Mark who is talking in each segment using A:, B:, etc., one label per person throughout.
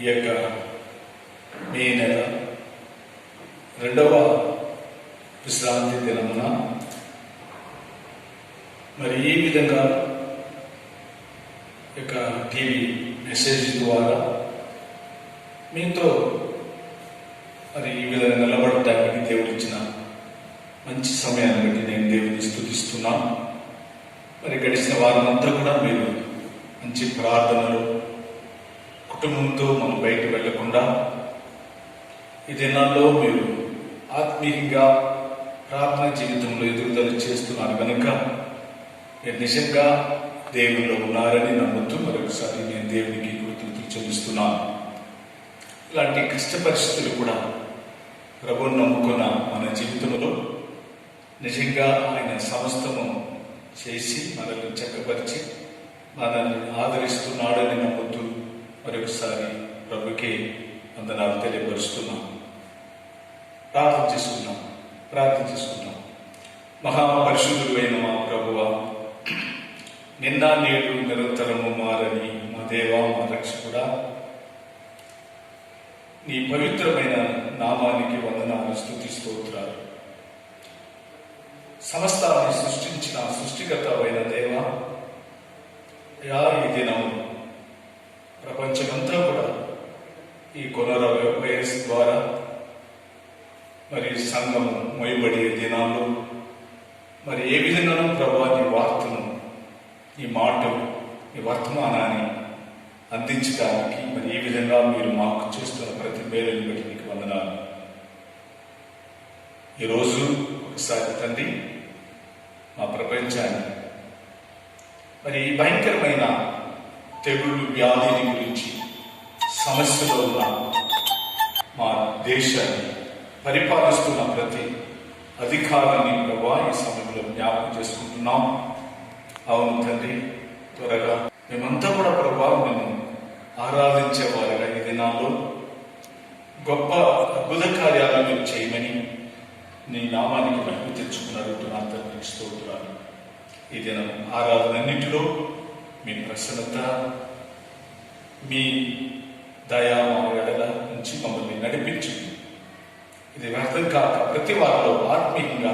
A: ఈ యొక్క మే నెల 2వ విశ్రాంతి దినమున మరి ఈ విధంగా యొక్క టీవీ మెసేజ్ ద్వారా మీతో మరి ఈ విధంగా నిలబడటానికి దేవుడు ఇచ్చిన మంచి సమయాన్ని బట్టి నేను దేవుని స్తుతిస్తున్నాను. మరి గడిచిన వారమంతా కూడా మీరు మంచి ప్రార్థనలు, కుటుంబంతో మనం బయట వెళ్లకుండా ఈ దినాల్లో మీరు ఆత్మీయంగా ప్రార్థన జీవితంలో ఎదుగుదల చేస్తున్నారు కనుక మీరు నిజంగా దేవుల్లో ఉన్నారని నమ్ముతూ మరొకసారి నేను దేవునికి కృతజ్ఞతలు చెల్లిస్తున్నాను. ఇలాంటి కష్ట పరిస్థితులు కూడా ప్రభువును నమ్ముకున్న మన జీవితంలో నిజంగా ఆయన సమస్తము చేసి మనల్ని చక్కపరిచి మనల్ని ఆదరిస్తున్నాడని నమ్ముతూ మరొకసారి ప్రభుకే వందనాలు తెలియపరుస్తున్నాం. ప్రార్థన చేసుకున్నాం. మహాపరిశుద్ధుడైన మా ప్రభువా, నిన్న నేడు నిరంతరము మారని మా దేవా, మా రక్షకుడా, నీ పవిత్రమైన నామానికి వందనాలు, స్తుతి స్తోత్రాలు. సమస్తాన్ని సృష్టించిన సృష్టికర్తవైన దేవా, ఈ దినం ప్రపంచమంతా కూడా ఈ కరోనా వైరస్ ద్వారా మరి సంఘము మొయబడే దినాల్లో మరి ఏ విధంగానూ ప్రభా నీ వార్తను, నీ మాటలు, నీ వర్తమానాన్ని అందించడానికి మరి ఈ విధంగా మీరు మాకు చేస్తున్న ప్రతి మేలుని బట్టి నీకు వందనాలు. ఈరోజు ఒకసారి తండ్రి మా ప్రపంచాన్ని మరి ఈ భయంకరమైన తెగుళ్ళు, వ్యాధిని గురించి సమస్యలో ఉన్న మా దేశాన్ని పరిపాలిస్తున్న ప్రతి అధికారాన్ని ప్రభా ఈ సమయంలో జ్ఞాపకం చేసుకుంటున్నాం. అవును తండ్రి, త్వరగా మేమంతా కూడా ప్రభా మేము ఆరాధించే వారిగా ఈ దినాల్లో గొప్ప అద్భుత కార్యాలను మీరు చేయమని నీ నామానికి మహిమ తెచ్చుకున్నారు. నా తండ్రి స్తోత్రాలు. ఈ దినం ఆరాధనన్నింటిలో మీ ప్రసన్నత, మీ దయా మా ఎడల నుంచి మమ్మల్ని నడిపించి ఇది వ్యర్థం కాక ప్రతి వారిలో ఆత్మీయంగా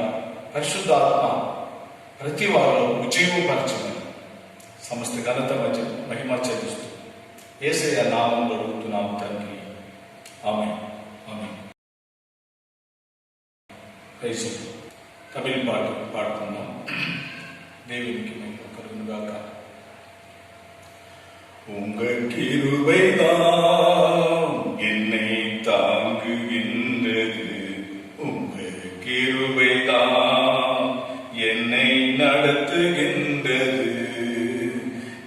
A: పరిశుద్ధాత్మ ప్రతి వారిలో ఉజ్జీవపరచమని సమస్త ఘనత మహిమ చెల్లిస్తూ యేసయ్య నామంలో అడుగుతున్నాము తండ్రి, ఆమేన్. ఆమేన్. తమిళ పాట పాడుతున్నాం. దేవునికి మహిమ కలుగునుగాక. உங்க கிருபைதான் என்னை தாங்குகின்றது, உங்க கிருபைதான் என்னை நடத்துகின்றது.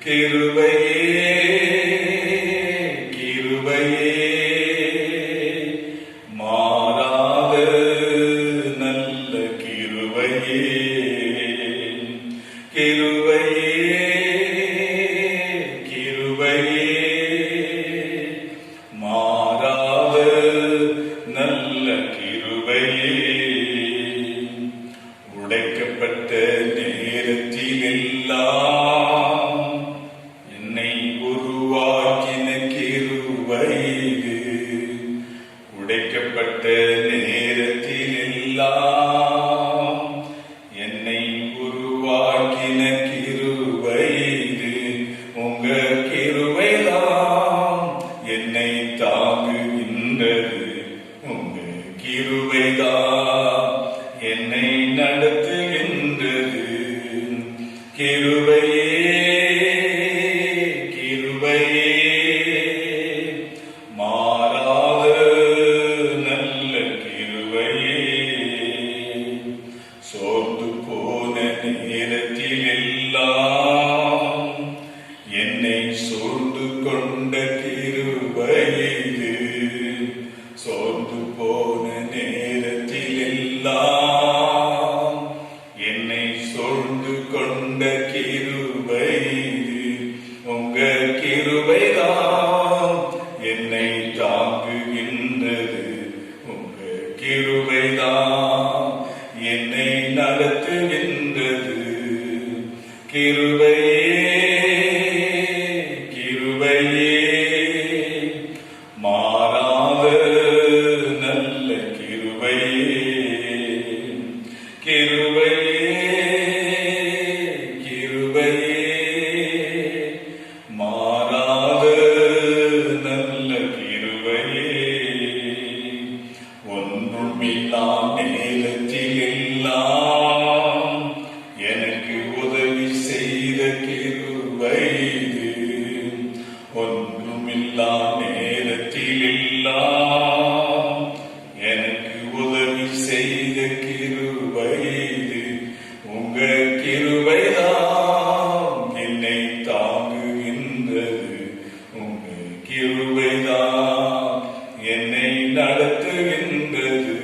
A: கிருபையே கிருபையே மாறாத நல்ல கிருபையே, கிருபையே உடைக்கப்பட்ட நேரத்திலெல்லாம் என்னை உருவாக்கின கிருபை இது. உடைக்கப்பட்ட நேரத்திலெல்லாம் என்னை உருவாக்கின கிருபை இது. உங்க கிருபைதான் என்னை தாங்குகின்றது, உங்க கிருபைதான் என்னை நடத்துகின்றது. கிருபையே கிருபையே மாறாத நல்ல கிருபையே. சோர்ந்து போன நேரத்திலெல்லாம் என்னை சூழ்ந்து கொண்ட கிருபை இது. சோர்ந்து போன நேரத்திலெல்லாம் என்னை சூழ்ந்து கொண்ட கிருபை இது. உங்க கிருபைதான் என்னை தாங்குகின்றது, உங்க கிருபைதான் என்னை நடத்துகின்றது. கிருபையே கிருபையே எல்லா நேரத்திலெல்லாம் எனக்கு உதவி செய்த கிருபை இது. உங்க கிருபைதான் என்னை தாங்குகின்றது. உங்க கிருபைதான் என்னை நடத்துகின்றது.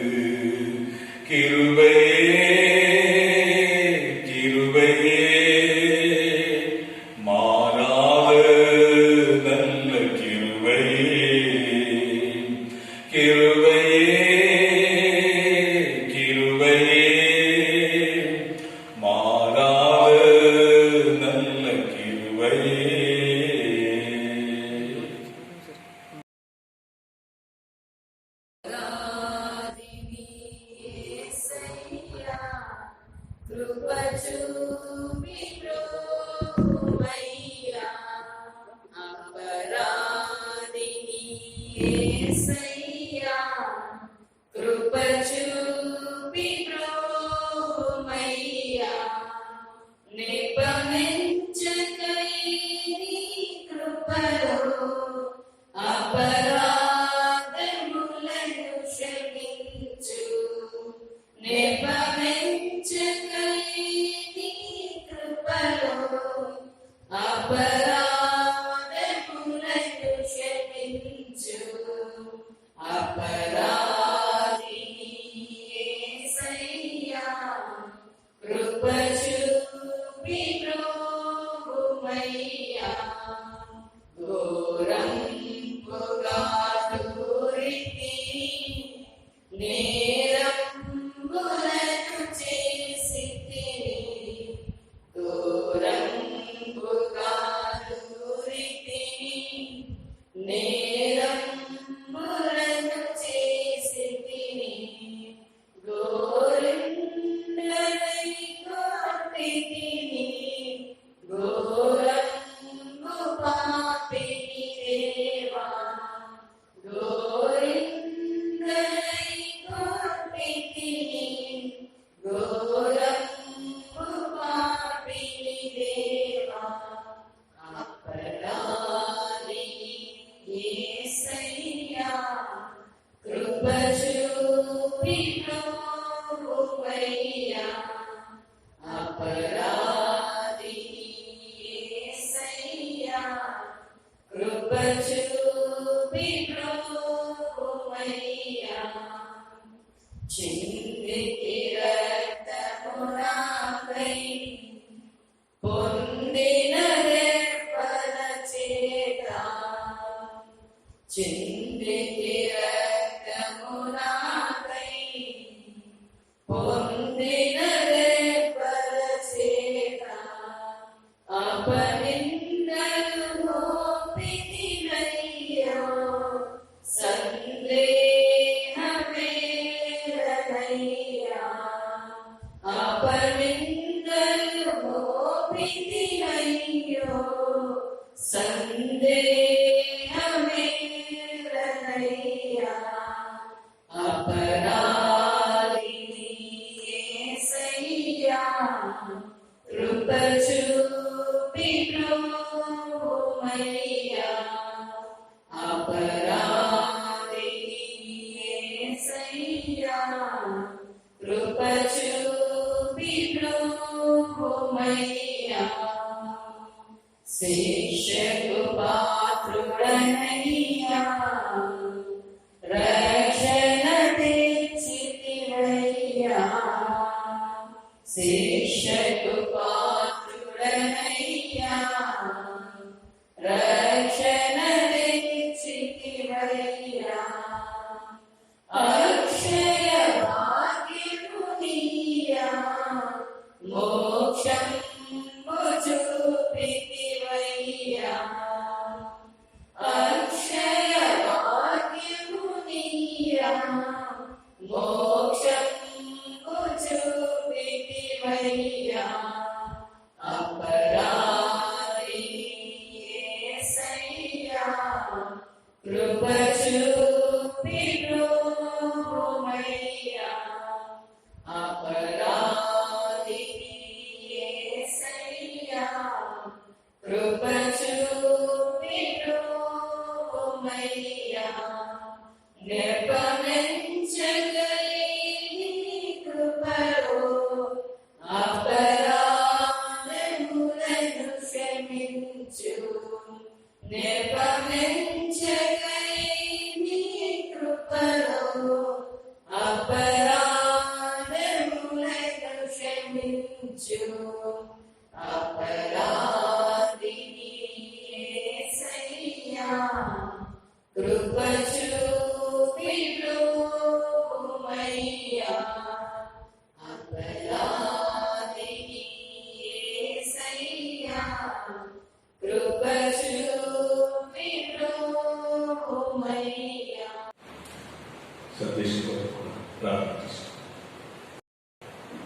A: கிருபையே கிருபையே மாறாத நல்ல கிருபையே. கிருபையே கிருபையே மாறாத நல்ல கிருபையே.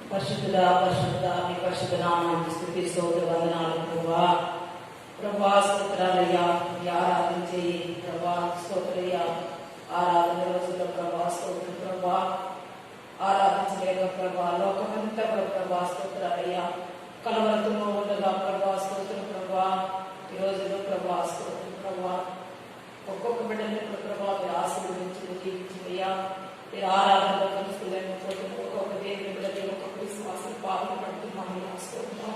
B: పరిశుద్ధుడా పరిశుద్ధుడా మీ పరిశుద్ధ నామానికి స్తుతి స్తోత్ర వందనాలు ప్రభువా. ప్రభువా స్తోత్రాలయ్యా, మీ ఆరాధన చేయి ప్రభువా. స్తోత్రయ్యా, ఆరాధన రోజుల్లో ప్రభా స్తోత్రం ప్రభా. ఆరాధించలేక ప్రభా లోకమంతా ప్రభా స్తోత్రాలయ్యా. కలవరతో ఉండగా ప్రభా స్తోత్రం ప్రభా. ఈ రోజుల్లో ప్రభా స్తోత్రం ప్రభా. ఒక్కొక్క బిడ్డని ప్రభా మీరు ఆశీర్వదించి జీవించయ్యా. మీరు ఆరాధనలో కలుసుకులేని ఒక్కొక్క దేవుని బిడ్డకి ఒక్కొక్క విశ్వాసం పాల్గొనట్టు మమ్మల్ని రాసుకుంటున్నాం.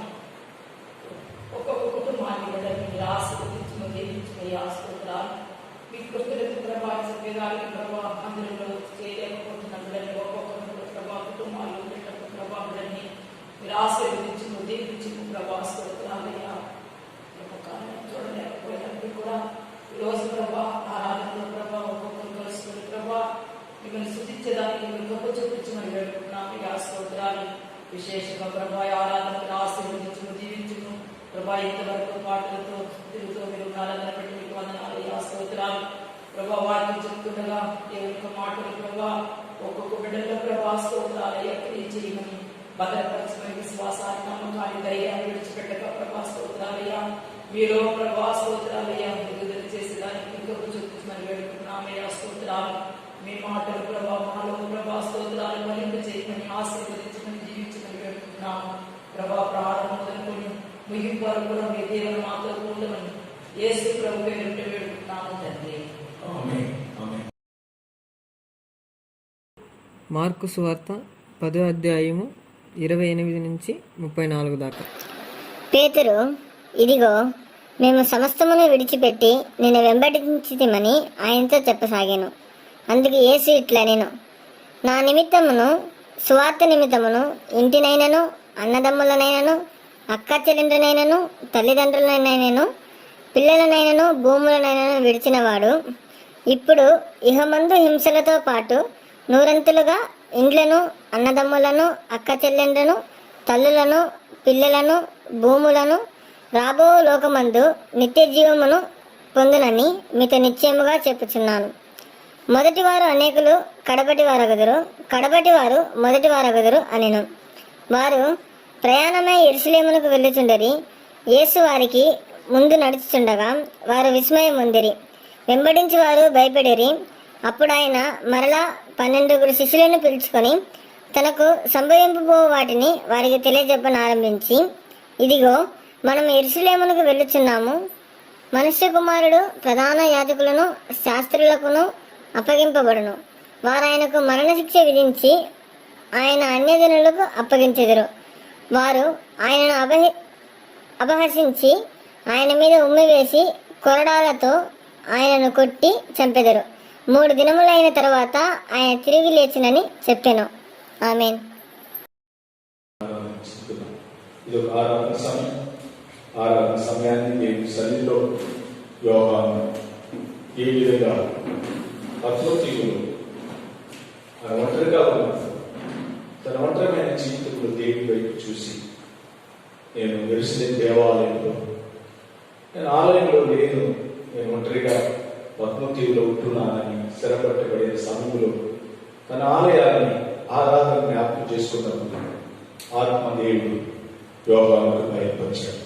B: ఒక్కొక్క కుటుంబాన్ని బిడ్డని మీరు ఆశీర్వదించి జీవించయ్యా. ఆశీర్వదించాలి మీ కృతులకు ప్రభా చెప్పేదానికి ప్రభా అందరిలో చేయలేకపోతున్న బిడ్డని ఒక్కొక్క ప్రభా కుటుంబాలు బిడ్డకు ప్రభా బిడ్డని మీరు ఆశీర్వదించి దీవించి ప్రభా ఆశీర్వదించాలయ్యా. చూడలేకపోయినప్పుడు కూడా ఈరోజు ప్రభా ఆరాధనలో ప్రభా ఒక్కొక్కరు కలుసుకుని ప్రభా మిమ్మల్ని స్తుతించడానికి మిమ్మల్ని గొప్ప చూపించమని వేడుకుంటున్నాము. ఈ స్తోత్రాలు విశేషంగా ప్రభా ఆరాధనను ఆశీర్వదించును దీవించును ప్రభా. ఇంతవరకు పాటలతో తిరుగుతూ మీరు ఉన్నారని బట్టి మీకు వందనాలు. ఈ స్తోత్రాలు ప్రభా వాక్యం చెప్తుండగా దేవుని మాటలు ప్రభా ఒక్కొక్క బిడ్డలో ప్రభా స్తోత్రాలు ఎక్కడి చేయమని భద్రపరచమని విశ్వాసాన్ని నమ్మకాన్ని ధైర్యాన్ని విడిచిపెట్టక ప్రభా స్తోత్రాలయ్యా. మీరు ప్రభా స్తోత్రాలయ్యా విడుదల చేసేదానికి గొప్ప చూపించమని వేడుకుంటున్నామయ్యా. స్తోత్రాలు మీ మాటలు ప్రభా మాలో ప్రభా స్తోత్రాలు మరింత చేయమని ఆశీర్వదించమని జీవించమని వేడుకుంటున్నాము ప్రభా. ప్రారంభం మొదలుకొని ముగింపు వరకు కూడా మీ దేవుని మాతో ఉండమని యేసు ప్రభు పేరు వేడుకుంటున్నాము తండ్రి.
C: మార్కు సువార్త 10వ అధ్యాయము 28 నుంచి 34 దాకా.
D: పేతురు, ఇదిగో మేము సమస్తమును విడిచిపెట్టి నిన్ను వెంబడించితిమని ఆయనతో చెప్పసాగాను. అందుకు యేసు ఇట్లనెను, నా నిమిత్తమును సువార్త నిమిత్తమును ఇంటినైనను అన్నదమ్ములనైనను అక్క చెల్లెండ్రనైనను తల్లిదండ్రులనైనను పిల్లలనైనను భూములనైనను విడిచినవాడు ఇప్పుడు ఇహమందు హింసలతో పాటు నూరంతులుగా ఇండ్లను అన్నదమ్ములను అక్క చెల్లెండ్రను తల్లులను పిల్లలను భూములను రాబో లోకమందు నిత్య జీవమును పొందునని మీతో నిశ్చయముగా చెప్పుచున్నాను. మొదటివారు అనేకులు కడపటి వారగదురు, కడపటి వారు మొదటి వారగదురు అనెను. వారు ప్రయాణమై యెరూషలేమునకు వెళ్ళుచుండరి. యేసు వారికి ముందు నడుచుచుండగా వారు విస్మయం పొందిరి, వెంబడించి వారు భయపడిరి. అప్పుడు ఆయన మరలా 12 శిష్యులను పిలుచుకొని తనకు సంభవింపబో వాటిని వారికి తెలియజెప్పనారంభించి, ఇదిగో మనం యెరూషలేమునకు వెళ్ళుచున్నాము. మనుష్య కుమారుడు ప్రధాన యాజకులను శాస్త్రులకును అప్పగింపబడును. వారు ఆయనకు మరణశిక్ష విధించి ఆయన అన్యజనులకు అప్పగించెదరు. వారు ఆయనను అపహసించి ఆయన మీద ఉమ్మివేసి కొరడాలతో ఆయనను కొట్టి చంపెదరు. 3 దినములైన తర్వాత ఆయన తిరిగి లేచినని చెప్పెను. ఆమేన్.
A: ఇది ఒక ఆరాధన సమయాన్ని నేను సన్నిధిలో యోగాను ఏ విధంగా అద్భుతులు ఒంటరిగా ఉన్నారు. తన ఒంటరిమైన జీవితంలో దేవుని వైపు చూసి, నేను యెరూషలేము దేవాలయంలో, నేను ఆలయంలో లేను, నేను ఒంటరిగా పద్మతీవులో ఉంటున్నానని స్థిరపట్టబడిన సమయంలో తన ఆలయాన్ని ఆరాధన జ్ఞాపకం చేసుకున్నప్పుడు ఆత్మదేవుడు యోగాలను బయలుపరిచాడు,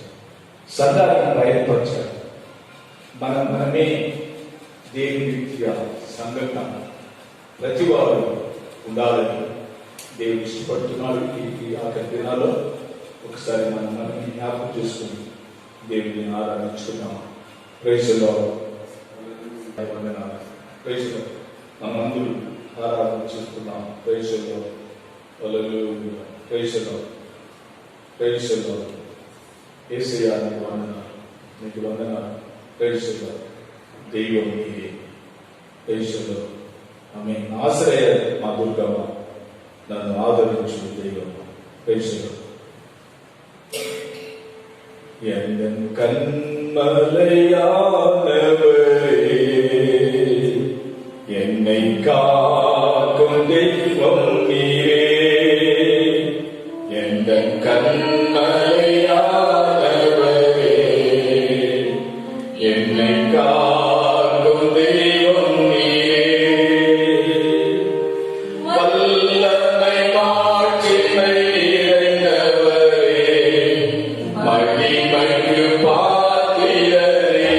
A: సంఘాలను బయలుపరిచాడు. మనమే దేవుని వ్యక్తిగా సంఘంగా ప్రతి వారు ఉండాలని దేవుడు ఇష్టపడుతున్నాడు. ఈ ఆఖరి దినాల్లో ఒకసారి మనం జ్ఞాపకం చేసుకుని దేవుని ఆరాధించుకున్నాం. Praise the lord. ప్రైజ్లో మనందరూ ఆరాధన చేస్తున్నాం. ప్రైజ్లో హల్లెలూయా. ప్రైజ్లో యేసయ్యా నీకు వందనాలు, నీకు వందనాలు. ప్రైజ్లో దైవం నీవే. ప్రైజ్లో ఆమె ఆశ్రయ మా దుర్గమ్మ, నన్ను ఆదరించు దైవం. ప్రైజ్లో என் கண்மலையானவரே, என்னை காக்கும் தெய்வம் நீரே. என் கண்மலையானவரே, என்னை காக்கும் தெய்வம் நீரே. வல்லமை மாட்சிமை நிறைந்தவரே, மகிமைக்கு பாத்திரரே,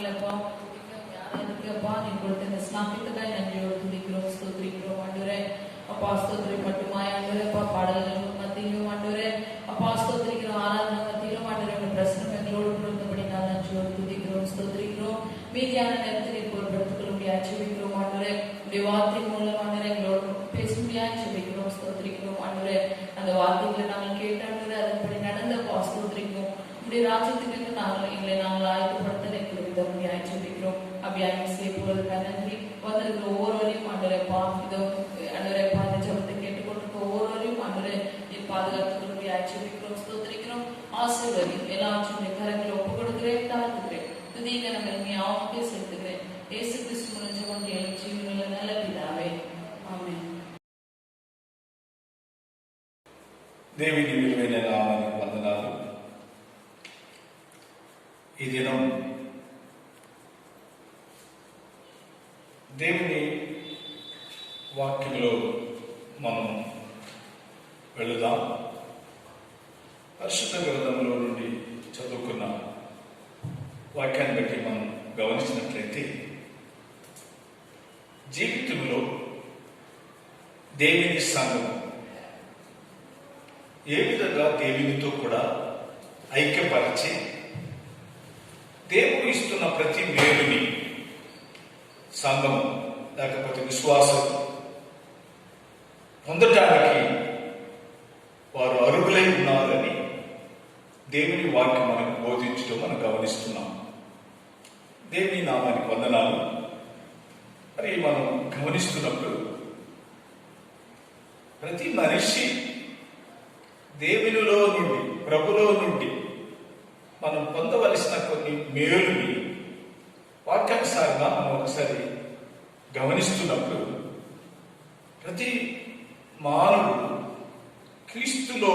B: ஆண்டவரேப்பா அதுக்குப்பா நீ கொடுத்த இந்த ஸ்நாபித்ததாய் நன்றியோடு துதிக்கிறோம் ஸ்தோத்திரிக்கிறோம் ஆண்டவரே. அப்பா ஸ்தோத்திரி மட்டுமாய் ஆண்டவரேப்பா பாடல்கள் மத்தியிலும் ஆண்டவரே அப்பா ஸ்தோத்திரிக்கிறோம் ஆராதனை மத்தியிலும் ஆண்டவரே பிரசனம் எங்களோடு கொடுத்தபடி நான் நன்றியோடு துதிக்கிறோம் ஸ்தோத்திரிக்கிறோம். மீதியான நேரத்தில் இப்போ பொறுத்துக்களுடைய ஆட்சிவிக்கிறோம் ஆண்டவரே. உடைய வார்த்தை மூலம் ஆண்டவரே எங்களோடு பேசும்படியா ஆட்சிவிக்கிறோம் ஸ்தோத்திரிக்கிறோம் ஆண்டவரே. அந்த வார்த்தைகளை நாங்கள் கேட்டாண்டவரே அதன்படி நடந்த ஸ்தோத்திரிக்கிறோம். உடைய ராஜ்யத்துக்கு நாங்கள் ஆயத்தப்படுத்த எங்களுக்கு ஆட்சிவிக்கிறோம். அபியாயம் செய்யப்படுவதற்காக நன்றி. வந்திருக்கிற ஒவ்வொருவரையும் ஆண்டவரேப்பா இதோ ஆண்டவரேப்பா இந்த ஜபத்தை கேட்டுக்கொண்டிருக்க ஒவ்வொருவரையும் ஆண்டவரே நீ பாதுகாத்துக்களுடைய ஆட்சிவிக்கிறோம் ஸ்தோத்திரிக்கிறோம். ஆசீர்வதி எல்லாவற்றையும் கரங்களை ஒப்புக் கொடுக்கிறேன் தாழ்த்துக்கிறேன். துதிக்க நம்ம நீ அவனுக்கே செலுத்துகிறேன். இயேசு கிறிஸ்து மூலம் ஜெபம் கேளும் ஜீவனுள்ள நல்ல பிதாவே. ஆமென்.
A: దేవుని విలువైన నామానికి వందనాలు. ఈ దినం దేవుని వాక్యంలో మనం వెళుదాం. పరిశుద్ధ గ్రంథంలో నుండి చదువుకున్న వాక్యాన్ని బట్టి మనం గమనించినట్లయితే జీవితంలో దేవుని సంఘం ఏ విధంగా దేవునితో కూడా ఐక్యపరిచి దేవుడు ఇస్తున్న ప్రతి మేలుని సంఘం లేకపోతే విశ్వాసం పొందటానికి వారు అర్హులై ఉన్నారని దేవుని వాక్యం మనకు బోధించడం మనం గమనిస్తున్నాం. దేవుని నామానికి వందనాలు. మరి మనం గమనిస్తున్నప్పుడు ప్రతి మనిషి దేవునిలో నుండి ప్రభులో నుండి మనం పొందవలసిన కొన్ని మేలుని వాక్యానుసారంగా మనం ఒకసారి గమనిస్తున్నప్పుడు ప్రతి మానవుడు క్రీస్తులో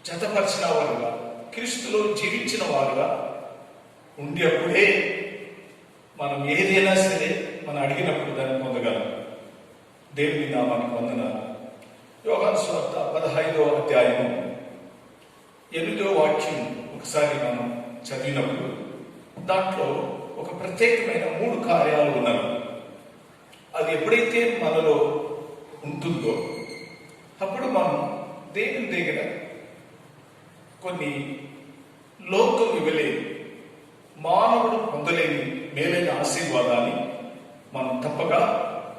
A: జతపరిచిన వారుగా క్రీస్తులో జీవించిన వారుగా ఉండేప్పుడే మనం ఏదైనా సరే మనం అడిగినప్పుడు దాన్ని పొందగలం. దేవుని నామానికి వందనాలు. యోహాను సువార్త 15వ అధ్యాయము 8వ వాక్యం ఒకసారి మనం చదివినప్పుడు దాంట్లో ఒక ప్రత్యేకమైన 3 కార్యాలు ఉన్నవి. అది ఎప్పుడైతే మనలో ఉంటుందో అప్పుడు మనం దేవుని దగ్గర కొన్ని లోకం ఇవ్వలేని మానవుడు పొందలేని మేలైన ఆశీర్వాదాన్ని మనం తప్పగా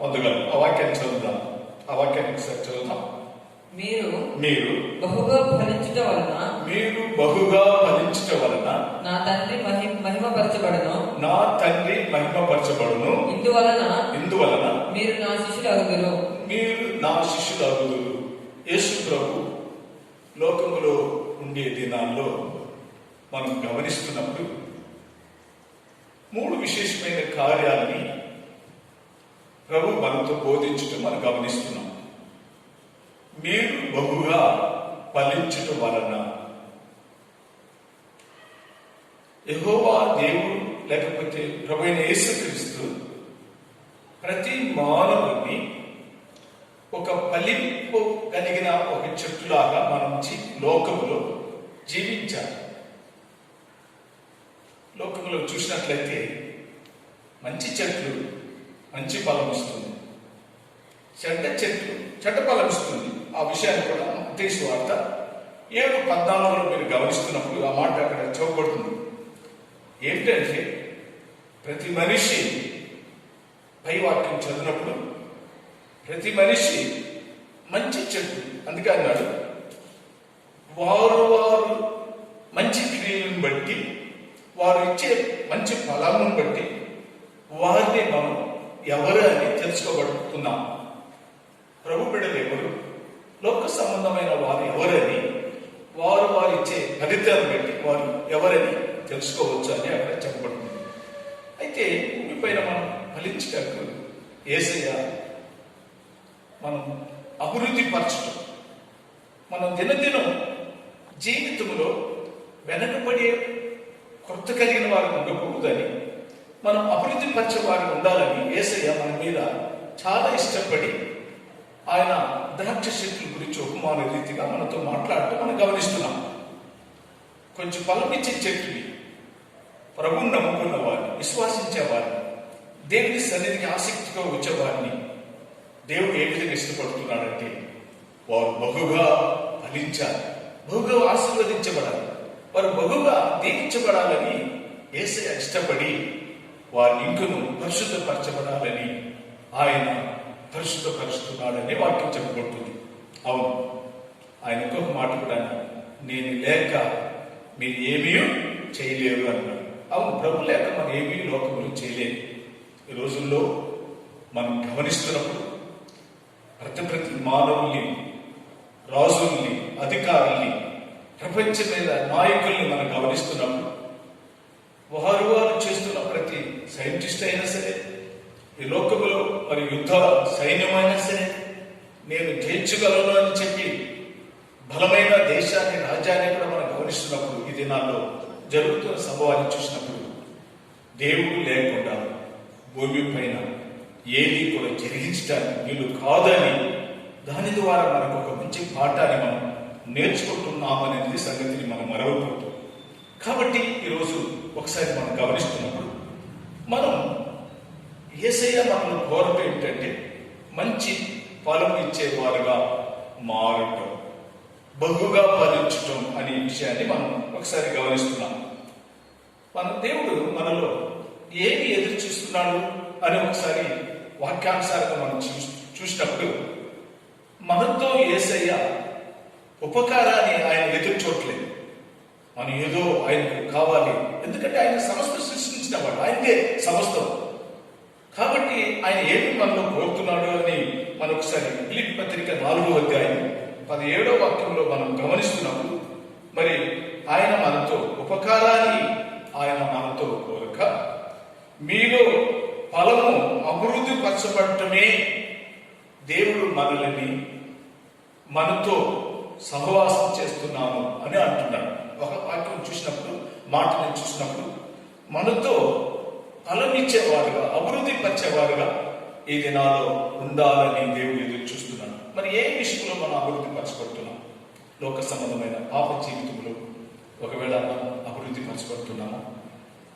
A: పొందగలం. ఆ వాక్యాన్ని చదువుదాం. ఆ వాక్యాన్ని ఒకసారి చదువుదాం. మీరు
C: బహుగా ఫలించుట వలన
B: నా తండ్రి మహిమపరచబడును.
A: ఇందువలన
C: మీరు నా
A: శిష్యులు అగుదురు. యేసు ప్రభు లోకములో ఉండే దినాల్లో మనం గమనిస్తున్నప్పుడు 3 విశేషమైన కార్యాలని ప్రభు మనతో బోధించడం మనం గమనిస్తున్నాం. మీరు బహుగా ఫలించటం వలన యెహోవా దేవుడు లేకపోతే ప్రభువైన యేసుక్రీస్తు ప్రతి మానవుని ఒక ఫలింపు కలిగిన ఒక చెట్టులాగా మనం లోకములో జీవించాలి. లోకంలో చూసినట్లయితే మంచి చెట్లు మంచి ఫలం ఇస్తుంది, చెడ్డ చెట్లు చెడ్డ ఫలం ఇస్తుంది. ఆ విషయాన్ని కూడా మత్తయి సువార్త 7:14 మీరు గమనిస్తున్నప్పుడు ఆ మాట అక్కడ చూపబడుతుంది. ఏంటంటే ప్రతి మనిషి పై వాక్యం చదివినప్పుడు ప్రతి మనిషి మంచి చెట్టు, అందుకే అన్నాడు వారు మంచి క్రియలను బట్టి వారు ఇచ్చే మంచి ఫలాలను బట్టి వారిని మనం ఎవరు అని తెలుసుకోబడుతున్నాం. ప్రభు బిడ్డలు ఎవరు, లోక సంబంధమైన వారు ఎవరని వారు ఇచ్చే ఫలితాలను బట్టి వారు ఎవరని తెలుసుకోవచ్చు అని అక్కడ చెప్పబడుతుంది. అయితే భూమిపైన మనం ఫలించటకు యేసయ్య మనం అభివృద్ధి పరచడం, మనం దినదినం జీవితంలో వెనకబడే కొత్త కలిగిన వారు ఉండకూడదని, మనం అభివృద్ధి పరిచే వారు ఉండాలని యేసయ్య మన మీద చాలా ఇష్టపడి ఆయన ద్రాక్ష చెట్ల గురించి ఉపమాన రీతిగా మనతో మాట్లాడటం మనం గమనిస్తున్నాం. కొంచెం ఫలం ఇచ్చే చెట్టుని ప్రభువుని నమ్ముకున్న వారిని, విశ్వాసించే వారిని, దేవుని సన్నిధికి ఆసక్తిగా వచ్చేవారిని దేవుడు ఏ విధంగా ఇష్టపడుతున్నాడంటే వారు బహుగా ఫలించాలి, బహుగా ఆశీర్వదించబడాలి, వారు బహుగా దీవించబడాలని యేసయ్య ఇష్టపడి వారి ఇంకును పరిశుద్ధపరచబడాలని ఆయన పరిశుద్ధపరుస్తున్నాడని వాక్యం చెప్పబడుతుంది. అవును, ఆయన ఇంకొక మాట కూడా నేను లేక మీరు ఏమీ చేయలేరు అన్నాడు. అవును, ప్రభు లేక మనం ఏమీ లోకములు చేయలేము. ఈ రోజుల్లో మనం గమనిస్తున్నప్పుడు ప్రతి మానవుల్ని, రాజుల్ని, అధికారుల్ని, ప్రపంచం మీద నాయకుల్ని మనం గమనిస్తున్నప్పుడు వారు చేస్తున్న ప్రతి సైంటిస్ట్ అయినా సరే, ఈ లోకములో మరి యుద్ధ సైన్యమైనా సరే, నేను జయించగలను అని చెప్పి బలమైన దేశాన్ని, రాజ్యాన్ని కూడా మనం గమనిస్తున్నప్పుడు, ఈ దినాల్లో జరుగుతున్న సంభవాన్ని చూసినప్పుడు దేవుడు లేకుండా భూమి పైన ఏది కూడా జరిగించడానికి వీలు కాదని దాని ద్వారా మనకు ఒక మంచి పాఠాన్ని మనం నేర్చుకుంటున్నామనేది సంగతిని మనం మరవకూడదు. కాబట్టి ఈరోజు ఒకసారి మనం గమనిస్తున్నప్పుడు మనం యేసయ్య మనల్ని కోరటం ఏంటంటే మంచి ఫలం ఇచ్చేవారుగా మారటం, బహుగా ఫలించటం అనే విషయాన్ని మనం ఒకసారి గమనిస్తున్నాం. మన దేవుడు మనలో ఏమి ఎదురు చూస్తున్నాడు అని ఒకసారి వాక్యానుసారంగా మనం చూసినప్పుడు మనతో యేసయ్య ఉపకారాన్ని ఆయన ఎదురు చూడలేదు. మనం ఏదో ఆయనకు కావాలి, ఎందుకంటే ఆయన సమస్త సృష్టించిన వాడు, ఆయనకే సమస్తం. కాబట్టి ఆయన ఏమి మనలో కోరుతున్నాడు అని మనం ఒకసారి ఫిలిప్పీ పత్రిక 4వ అధ్యాయం 17వ వాక్యంలో మనం గమనిస్తున్నప్పుడు మరి ఆయన మనతో ఉపకారాన్ని ఆయన మనతో కోరక మీలో ఫలము అభివృద్ధి పరచబడటమే దేవుడు మనల్ని మనతో సహవాసం చేస్తున్నాము అని అంటున్నాడు. ఒక వాక్యం చూసినప్పుడు, మాటను చూసినప్పుడు మనతో ఫలం ఇచ్చేవారుగా, అభివృద్ధి పరిచేవారుగా ఈ దినాల్లో ఉండాలని దేవుడు ఎదురు చూస్తున్నాడు. మరి ఏ విషయంలో మనం అభివృద్ధి పరచబడుతున్నాం? లోక సంబంధమైన పాప జీవితంలో ఒకవేళ మనం అభివృద్ధి పరచబడుతున్నామా?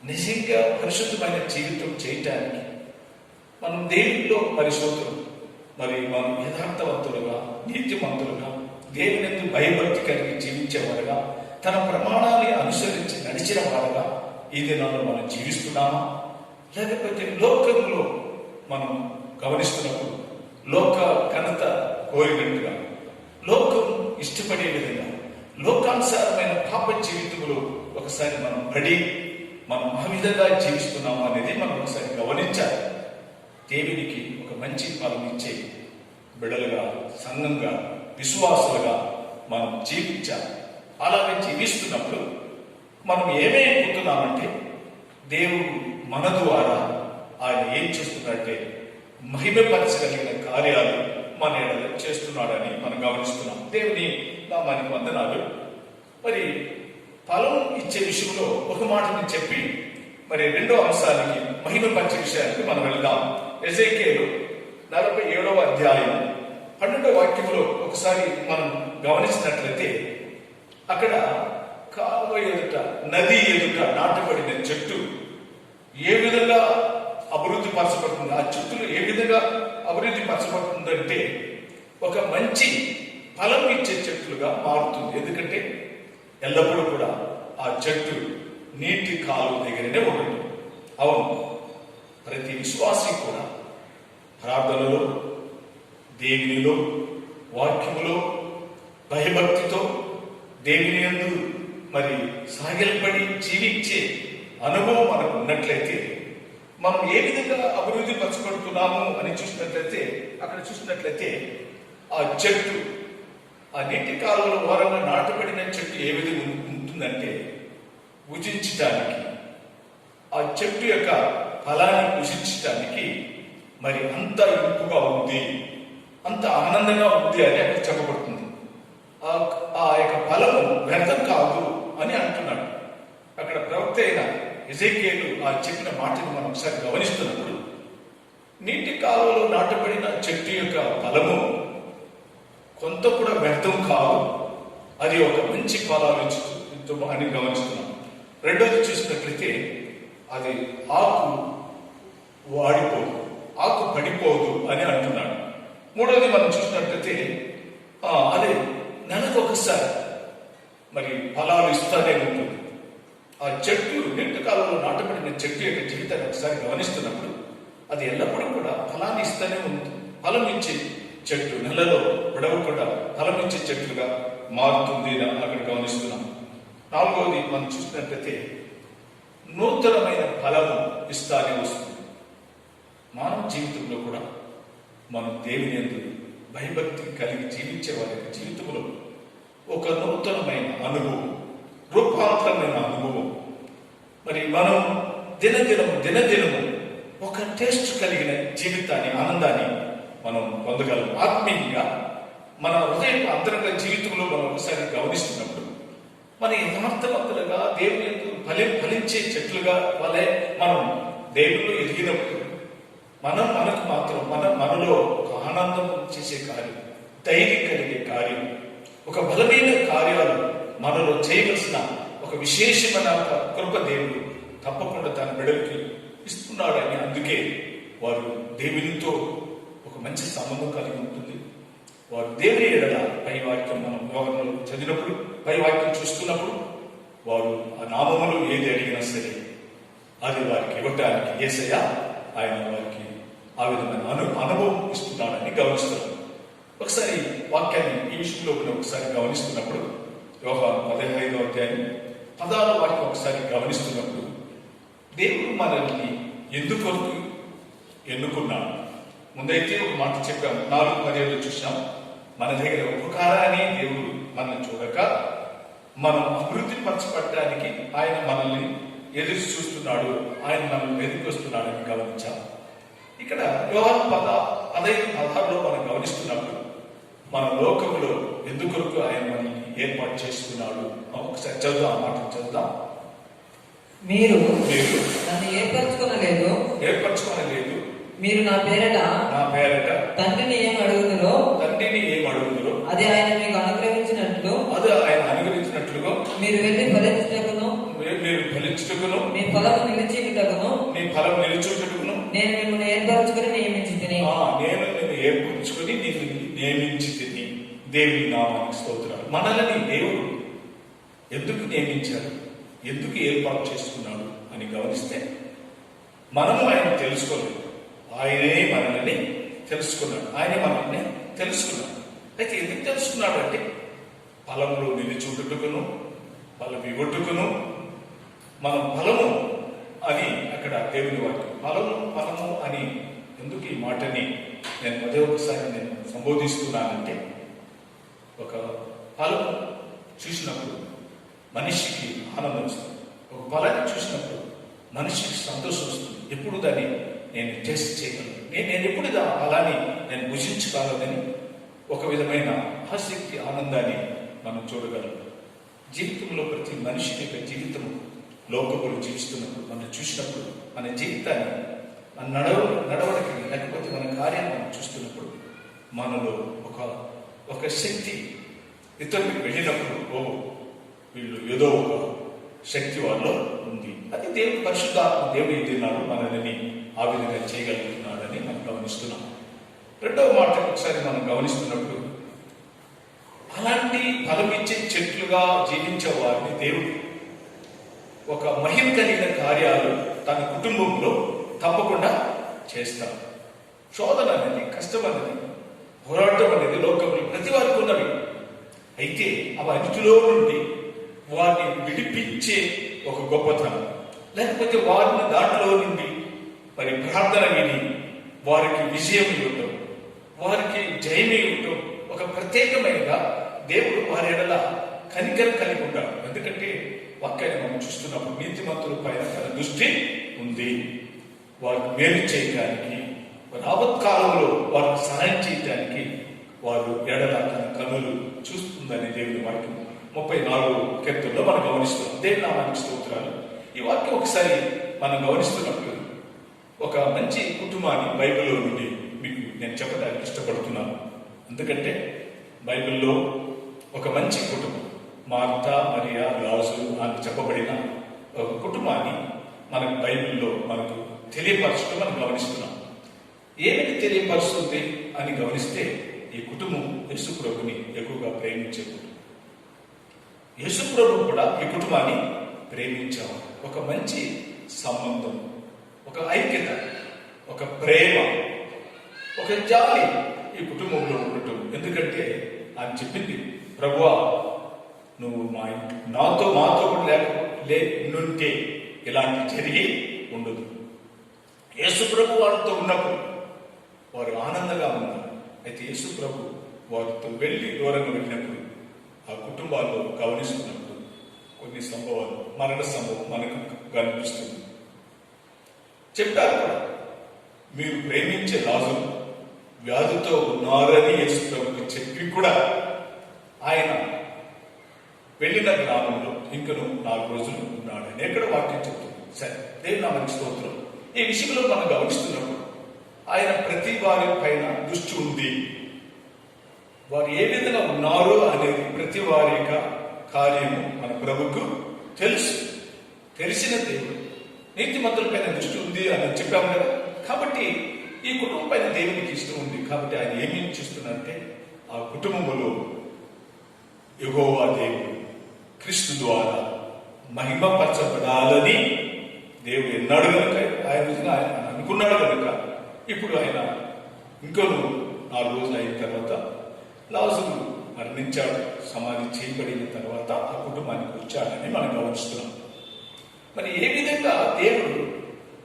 A: నిజంగా పరిశుద్ధమైన జీవితం చేయటానికి మనం దేవునిలో పరిశోధన, మరి మనం యథార్థవంతులుగా, నీతిమంతులుగా, దేవుని యందు భయభక్తి కలిగి జీవించేవారుగా, తన ప్రమాణాన్ని అనుసరించి నడిచిన వారుగా ఈ దినాల్లో మనం జీవిస్తున్నామా? లేకపోతే లోకంలో మనం గమనిస్తున్నప్పుడు లోక ఘనత కోరినట్టుగా, లోకం ఇష్టపడే విధంగా, లోకానుసారమైన పాప జీవితంలో ఒకసారి మనం మనం ఆ విధంగా జీవిస్తున్నాము అనేది మనం ఒకసారి గమనించాలి. దేవునికి ఒక మంచి ఫలం ఇచ్చే బిడ్డలుగా, సంఘంగా, విశ్వాసులుగా మనం జీవించాలి. అలాగే జీవిస్తున్నప్పుడు మనం ఏమైపోతున్నామంటే దేవుడు మన ద్వారా ఆయన ఏం చేస్తున్నాడంటే మహిమపరచగలిగిన కార్యాలు మన ఎడల చేస్తున్నాడని మనం గమనిస్తున్నాం. దేవుని నామానికి వందనాలు. మరి ఫలం ఇచ్చే విషయంలో ఒక మాటని చెప్పి మరి రెండో అంశానికి, మహిమపరిచే విషయానికి మనం వెళ్దాం. ఎజేకియేలు 47వ అధ్యాయం 12వ వాక్యంలో ఒకసారి మనం గమనించినట్లయితే అక్కడ కాలువ ఎదుట, నది ఎదుట నాటబడిన చెట్టు ఏ విధంగా అభివృద్ధి పరచబడుతుంది, ఆ చెట్టులు ఏ విధంగా అభివృద్ధి పరచబడుతుందంటే ఒక మంచి ఫలం ఇచ్చే చెట్లుగా మారుతుంది. ఎందుకంటే ఎల్లప్పుడూ కూడా ఆ చెట్టు నీటి కాలువ దగ్గరనే ఉండదు. అవును, ప్రతి విశ్వాసి కూడా ప్రార్థనలో, దేవునిలో, వాక్యములో, భయభక్తితో దేవుని యందు మరి సాగిలపడి జీవించే అనుభవం మనకు ఉన్నట్లయితే మనం ఏ విధంగా అభివృద్ధి పరచబడుతున్నాము అని చూసినట్లయితే, అక్కడ చూసినట్లయితే ఆ చెట్టు, ఆ నీటి కాలంలో ఓరంగా నాటబడిన చెట్టు ఏ విధంగా ఉంటుందంటే భుజించటానికి, ఆ చెట్టు యొక్క ఫలాన్ని భుజించటానికి మరి అంత ఇంపుగా ఉంది, అంత ఆనందంగా ఉంది అని అక్కడ చెప్పబడుతుంది. ఆ యొక్క ఫలము వ్యర్థం కాదు అని అంటున్నాడు. అక్కడ ప్రవక్త అయిన ఎజేకియేలు ఆ చెప్పిన మాటను మనం ఒకసారి గమనిస్తున్నప్పుడు నీటి కాలువలో నాటబడిన చెట్టు యొక్క ఫలము కొంత కూడా వ్యర్థం కాదు, అది ఒక మంచి ఫలాలు అని గమనిస్తున్నాం. రెండోది చూసినట్లయితే అది ఆకు వాడిపోదు, ఆకు పడిపోదు అని అంటున్నాడు. మూడోది మనం చూసినట్లయితే అదే నెలకు ఒకసారి మరి ఫలాలు ఇస్తానే ఉంటుంది. ఆ చెట్టు నిండుకాలంలో నాటబడిన చెట్టు యొక్క జీవితాన్ని ఒకసారి గమనిస్తున్నప్పుడు అది ఎల్లప్పుడూ కూడా ఫలాన్ని ఇస్తానే ఉంటుంది. ఫలం ఇచ్చే చెట్టు నెలలో విడవకుండా ఫలం ఇచ్చే చెట్టుగా మారుతుంది అని అక్కడ గమనిస్తున్నాం. నాలుగవది మనం చూసినట్లయితే నూతనమైన ఫలము ఇస్తానే వస్తుంది. మానవ జీవితంలో కూడా మనం దేవుని యందు భయభక్తి కలిగి జీవించే వారి జీవితంలో ఒక నూతనమైన అనుభవం, రూపాంతరమైన అనుభవం, మరి మనం దినదినము ఒక టేస్ట్ కలిగిన జీవితాన్ని, ఆనందాన్ని మనం పొందగలం. ఆత్మీయంగా మన హృదయ అంతరంగ జీవితంలో మనం ఒకసారి గమనిస్తున్నప్పుడు మన యథార్థవంతులుగా దేవుని ఫలించే చెట్లుగా వలె మనం దేవుళ్ళు ఎదిగినప్పుడు మనకు మాత్రం మనలో ఒక ఆనందం చేసే కార్యం, ధైర్యం కలిగే కార్యం, ఒక బలమైన కార్యాలు మనలో చేయవలసిన ఒక విశేషమైన కృప దేవుడు తప్పకుండా తన బిడ్డలకి ఇస్తున్నాడని, అందుకే వారు దేవునితో ఒక మంచి సంబంధం కలిగి ఉంటుంది. వారు దేవుని ఎడల పై వాక్యం మనం వ్యవహారంలో చదివినప్పుడు, పై వాక్యం చూస్తున్నప్పుడు వారు ఆ నామములు ఏది అడిగినా సరే అది వారికి ఇవ్వటానికి యేసయ్య ఆయన వారికి ఆ విధమైన అనుభవం ఇస్తున్నాడని గమనిస్తున్నాం. ఒకసారి వాక్యాన్ని ఈ విషయంలో ఒకసారి గమనిస్తున్నప్పుడు యోహాను 15వ అధ్యాయం 16వ వాక్యం ఒకసారి గమనిస్తున్నప్పుడు దేవుడు మనల్ని ఎందుకు ఎన్నుకున్నాడు. ముందైతే ఒక మాట చెప్పాము, 4:17 చూసాం. మన దగ్గర ఉపకారాన్ని దేవుడు మనల్ని చూడక మనం అభివృద్ధి పరచబడటానికి ఆయన మనల్ని ఎదురు చూస్తున్నాడు, ఆయన మనల్ని వెతికి వస్తున్నాడని గమనించాం. ఇక్కడ యోహాను 15:16లో మనం గమనిస్తున్నప్పుడు మన లోకములో ఎందుకొరకు ఆయన మనల్ని ఏర్పాటు చేసుకున్నాడు. ఒకసారి చదువుదాం, ఆ మాట చదువుదాం.
C: మీరు నన్ను ఏర్పరచుకోనలేదు,
A: మీరు
C: నా పేరట
A: తండ్రిని ఏం అడుగుతురో
C: అది ఆయన మీకు అనుగ్రహించినట్లుగా
A: మీరు
C: వెళ్ళి ఫలించుటకును మీ ఫలము నిలిచిటకును నేను మిమ్మల్ని ఏర్పరచుకుని నియమించితిని.
A: నేను నిన్ను ఏర్పరచుకుని నీకు నియమించితిని. దేవుని నామానికి స్తోత్రాలు. మనల్ని దేవుడు ఎందుకు నియమించాడు, ఎందుకు ఏర్పాటు చేసుకున్నాడు అని గమనిస్తే మనము ఆయన తెలుసుకోలేదు, ఆయనే మనల్ని తెలుసుకున్నాడు. అయితే ఎందుకు తెలుసుకున్నాడు అంటే ఫలములు నిలిచుటకును ఫలం ఇవ్వటకును, మనం ఫలము అని అక్కడ దేవుని వాక్యం ఫలము అని ఎందుకు ఈ మాటని నేను ఒకసారి సంబోధిస్తున్నానంటే, ఒక ఫలము చూసినప్పుడు మనిషికి ఆనందం వస్తుంది, ఒక ఫలాన్ని చూసినప్పుడు మనిషికి సంతోషం వస్తుంది. ఎప్పుడు దాన్ని నేను టెస్ట్ చేయగలను, నేను ఎప్పుడు ఆ ఫలాన్ని నేను భుజించగలదని ఒక విధమైన ఆసక్తి, ఆనందాన్ని మనం చూడగలం. జీవితంలో ప్రతి మనిషి యొక్క జీవితం లోకములు జీవిస్తున్నప్పుడు మనం చూసినప్పుడు మన జీవితాన్ని, మన నడవడికి లేకపోతే మన కార్యాన్ని మనం చూస్తున్నప్పుడు మనలో ఒక శక్తి ఇతరులకు వెళ్ళినప్పుడు వీళ్ళు ఏదో ఒక శక్తి వాళ్ళలో ఉంది. అది దేవుడు పరిశుద్ధాత్మ దేవుడు ఏదైనాడు మనల్ని ఆ విధంగా చేయగలుగుతున్నాడని మనం గమనిస్తున్నాం. రెండవ మాట ఒకసారి మనం గమనిస్తున్నప్పుడు అలాంటి ఫలమిచ్చే చెట్లుగా జీవించే వారిని దేవుడు ఒక మహిమ కలిగిన కార్యాలు తన కుటుంబంలో తప్పకుండా చేస్తారు. శోధన అనేది, కష్టం అనేది, పోరాటం అనేది లోకంలో ప్రతి వారికి ఉన్నవి. అయితే అవన్నిటిలో నుండి వారిని విడిపించే ఒక గొప్పతనం, లేకపోతే వారిని దాంట్లో నుండి మరి ప్రార్థన విని వారికి విజయం ఇవ్వటం, వారికి జయమే ఇవ్వటం, ఒక ప్రత్యేకమైనగా దేవుడు వారి ఎడల కనికరం కలిగి ఉంటాడు. ఎందుకంటే వాక్యాన్ని మనం చూస్తున్నప్పుడు నీతిమంతుల పైన తన దృష్టి ఉంది, వారికి మేలు చేయడానికి, రావత్కాలంలో వారికి సహాయం చేయడానికి వారు ఎడల తన కనులు చూస్తుందని దేవుని వాక్యం 34 కీర్తనలో మనం గమనిస్తున్నాం. దేవుని నామానికి స్తోత్రాలు. ఈ వాక్యం ఒకసారి మనం గమనిస్తున్నప్పుడు ఒక మంచి కుటుంబాన్ని బైబిల్లో నుండి మీకు నేను చెప్పడానికి ఇష్టపడుతున్నాను. ఎందుకంటే బైబిల్లో ఒక మంచి కుటుంబం, మార్తా, మరియా, లాజరు అని చెప్పబడిన ఒక కుటుంబాన్ని మనకు బైబిల్లో మనకు తెలియపరచడం మనం గమనిస్తున్నాం. ఏమిటి తెలియపరుస్తుంది అని గమనిస్తే ఈ కుటుంబం యేసు ప్రభుని ఎక్కువగా ప్రేమించే కుటుంబం. యేసు ప్రభు కూడా ఈ కుటుంబాన్ని ప్రేమించేవాడు. ఒక మంచి సంబంధం, ఒక ఐక్యత, ఒక ప్రేమ, ఒక జాలి ఈ కుటుంబంలో ఉండటం. ఎందుకంటే ఆయన చెప్పింది, ప్రభువా నువ్వు మా ఇంటి మాతో కూడా లేకుంటే ఇలాంటి జరిగి ఉండదు. యేసు ప్రభు వారితో ఉన్నప్పుడు వారు ఆనందంగా ఉన్నారు. అయితే యేసు ప్రభు వారితో దూరంగా వెళ్ళినప్పుడు ఆ కుటుంబాల్లో గమనిస్తున్నప్పుడు కొన్ని సంభవాలు, మరణ సంభవం మనకు కనిపిస్తుంది. చెప్పారు కూడా, మీరు ప్రేమించే రాజు వ్యాధితో ఉన్నారని యేసు ప్రభుకి చెప్పి కూడా ఆయన వెళ్ళిన గ్రామంలో ఇంకను 4 రోజులు ఉన్నాడని ఎక్కడ వాక్యం చెప్తుంది. సరే, దేవుని నామమునకు స్తోత్రం. ఈ విషయంలో మనం గమనిస్తున్నప్పుడు ఆయన ప్రతి వారి పైన దృష్టి ఉంది. వారు ఏ విధంగా ఉన్నారు అనేది ప్రతి వారి యొక్క కార్యము మన ప్రభుకు తెలుసు. తెలిసిన దేవుడు నీతిమంతుల పైన దృష్టి ఉంది అని చెప్పాము కదా. కాబట్టి ఈ కుటుంబం పైన దేవునికి ఇష్టం ఉంది. కాబట్టి ఆయన ఏమి చేస్తున్నారంటే ఆ కుటుంబములో యెహోవా దేవుడు క్రీస్తు ద్వారా మహిమపరచబడాలని దేవుడు ఎన్నాడు కనుక, ఆయన అనుకున్నాడు కనుక ఇప్పుడు ఆయన ఇంకో 4 రోజులు అయిన తర్వాత లాజరు మరణించాడు, సమాధి చేయబడిన తర్వాత ఆ కుటుంబానికి వచ్చాడని మనం గమనిస్తున్నాం. మరి ఏ విధంగా దేవుడు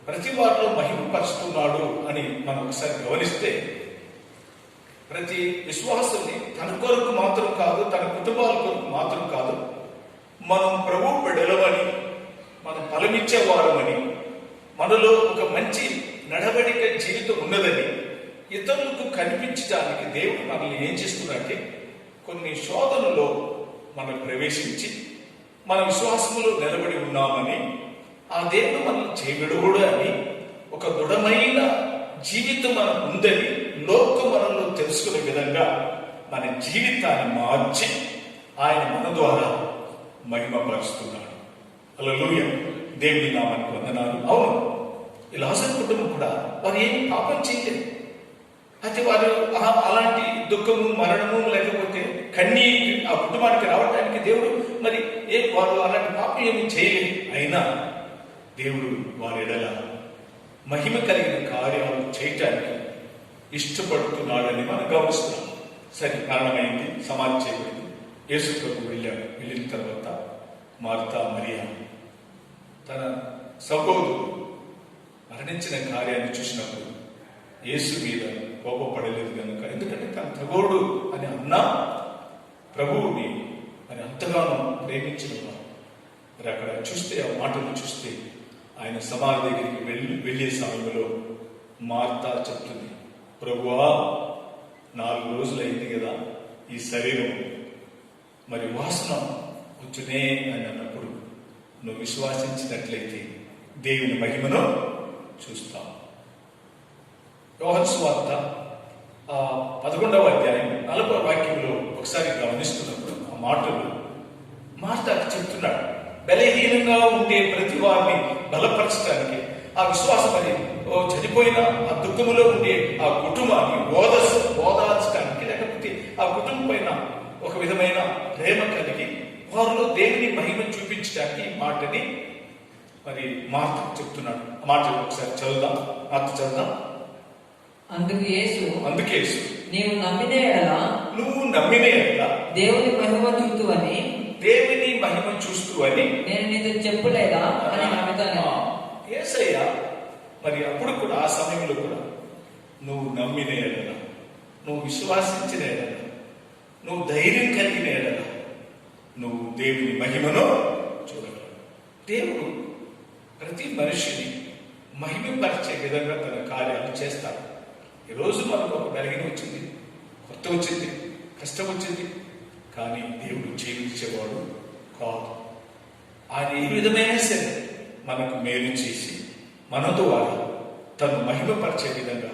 A: ప్రతి వారిలో మహిమపరుస్తున్నాడు అని మనం ఒకసారి గమనిస్తే, ప్రతి విశ్వాసుని తన కొరకు మాత్రం కాదు, తన కుటుంబాల కొరకు మాత్రం కాదు, మనం ప్రభు బిడ్డలమని, మనం ఫలమిచ్చేవారమని, మనలో ఒక మంచి నడవడిక జీవితం ఉన్నదని ఇతరులకు కనిపించడానికి దేవుడు మనల్ని ఏం చేస్తున్నాడంటే కొన్ని శోధనలో మనం ప్రవేశించి మన విశ్వాసములో నిలబడి ఉన్నామని, ఆ దేవుడు మనల్ని చేయగడుగుడు అని, ఒక దృఢమైన జీవితం మనకు ఉందని లోకం మనలో తెలుసుకునే విధంగా మన జీవితాన్ని మార్చి ఆయన మన ద్వారా మహిమపరుస్తున్నాడు. హల్లెలూయా, దేవుని నామానికి వందనాలు. అవును, ఈ లాజరు కుటుంబం కూడా వారు ఏమి పాపం చేయలేదు. అయితే వారు అలాంటి దుఃఖము, మరణము, లేకపోతే కన్నీరు ఆ కుటుంబానికి రావడానికి దేవుడు మరి వారు అలాంటి పాపం ఏమి చేయలేదు. అయినా దేవుడు వారి ఎడల మహిమ కలిగిన కార్యాలు చేయటానికి ఇష్టపడుతున్నాడని మనం గమనిస్తున్నాం. సరే, మరణమైంది, సమాధి చేయబడింది, యేసు ప్రభు వెళ్ళాడు. వెళ్ళిన తర్వాత మార్తా మరియా తన సహోదరుడు మరణించిన కార్యాన్ని చూసినప్పుడు యేసు మీద కోపపడలేదు కనుక, ఎందుకంటే తన సహోదరుడు అని అన్నా ప్రభువుని అని అంతగానో ప్రేమించిన వారు. మరి అక్కడ చూస్తే, ఆ మాటలు చూస్తే, ఆయన సమాధి దగ్గరికి వెళ్ళే సమయంలో మార్తా చెప్తుంది, ప్రభువా 4 రోజులు అయింది కదా ఈ శరీరం, మరి వాసన వచ్చునే అని అన్నప్పుడు నువ్వు విశ్వాసించినట్లయితే దేవుని మహిమను చూస్తావు. యోహాను సువార్త 11వ అధ్యాయం 40వ వాక్యంలో ఒకసారి గమనిస్తున్నప్పుడు ఆ మాటలు మార్తాకి చెప్తున్నాడు. బలహీనంగా ఉండే ప్రతి వారిని బలపరచడానికి, ఆ విశ్వాసం అని చనిపోయిన ఆ దుఃఖములో ఉండే ఆ కుటుంబాన్ని ఓదార్చడానికి, లేకపోతే ఆ కుటుంబం పైన ఒక విధమైన ప్రేమ కలిగి వారిలో దేవుని మహిమ చూపించడానికి ఈ మాటని మరి మార్త చెప్తున్నాడు. ఆ మాట ఒకసారి చదువుదాం. మార్త చదువుదాం.
B: అందుకు యేసు
C: నువ్వు నమ్మిన ఎడల
B: దేవుని మహిమ చూస్తూ అని నేను నీతో చెప్పలేదా అని నమ్ముతాను.
A: యేసయ్య మరి అప్పుడు కూడా, ఆ సమయంలో కూడా, నువ్వు నమ్మిన ఎడల, నువ్వు విశ్వాసించిన ఎడల, నువ్వు ధైర్యం కలిగిన ఎడల నువ్వు దేవుని మహిమను చూడగలవు. దేవుడు ప్రతి మనిషిని మహిమపరిచే విధంగా తన కార్యాలు చేస్తాడు. ఈరోజు మనకు ఒక బలహీన వచ్చింది, కొత్త వచ్చింది, కష్టం వచ్చింది, కానీ దేవుడు చేయించేవాడు కాదు. ఆయన ఏ విధమైన సరే మనకు మేలు చేసి మన ద్వారా తను మహిమపరిచే విధంగా,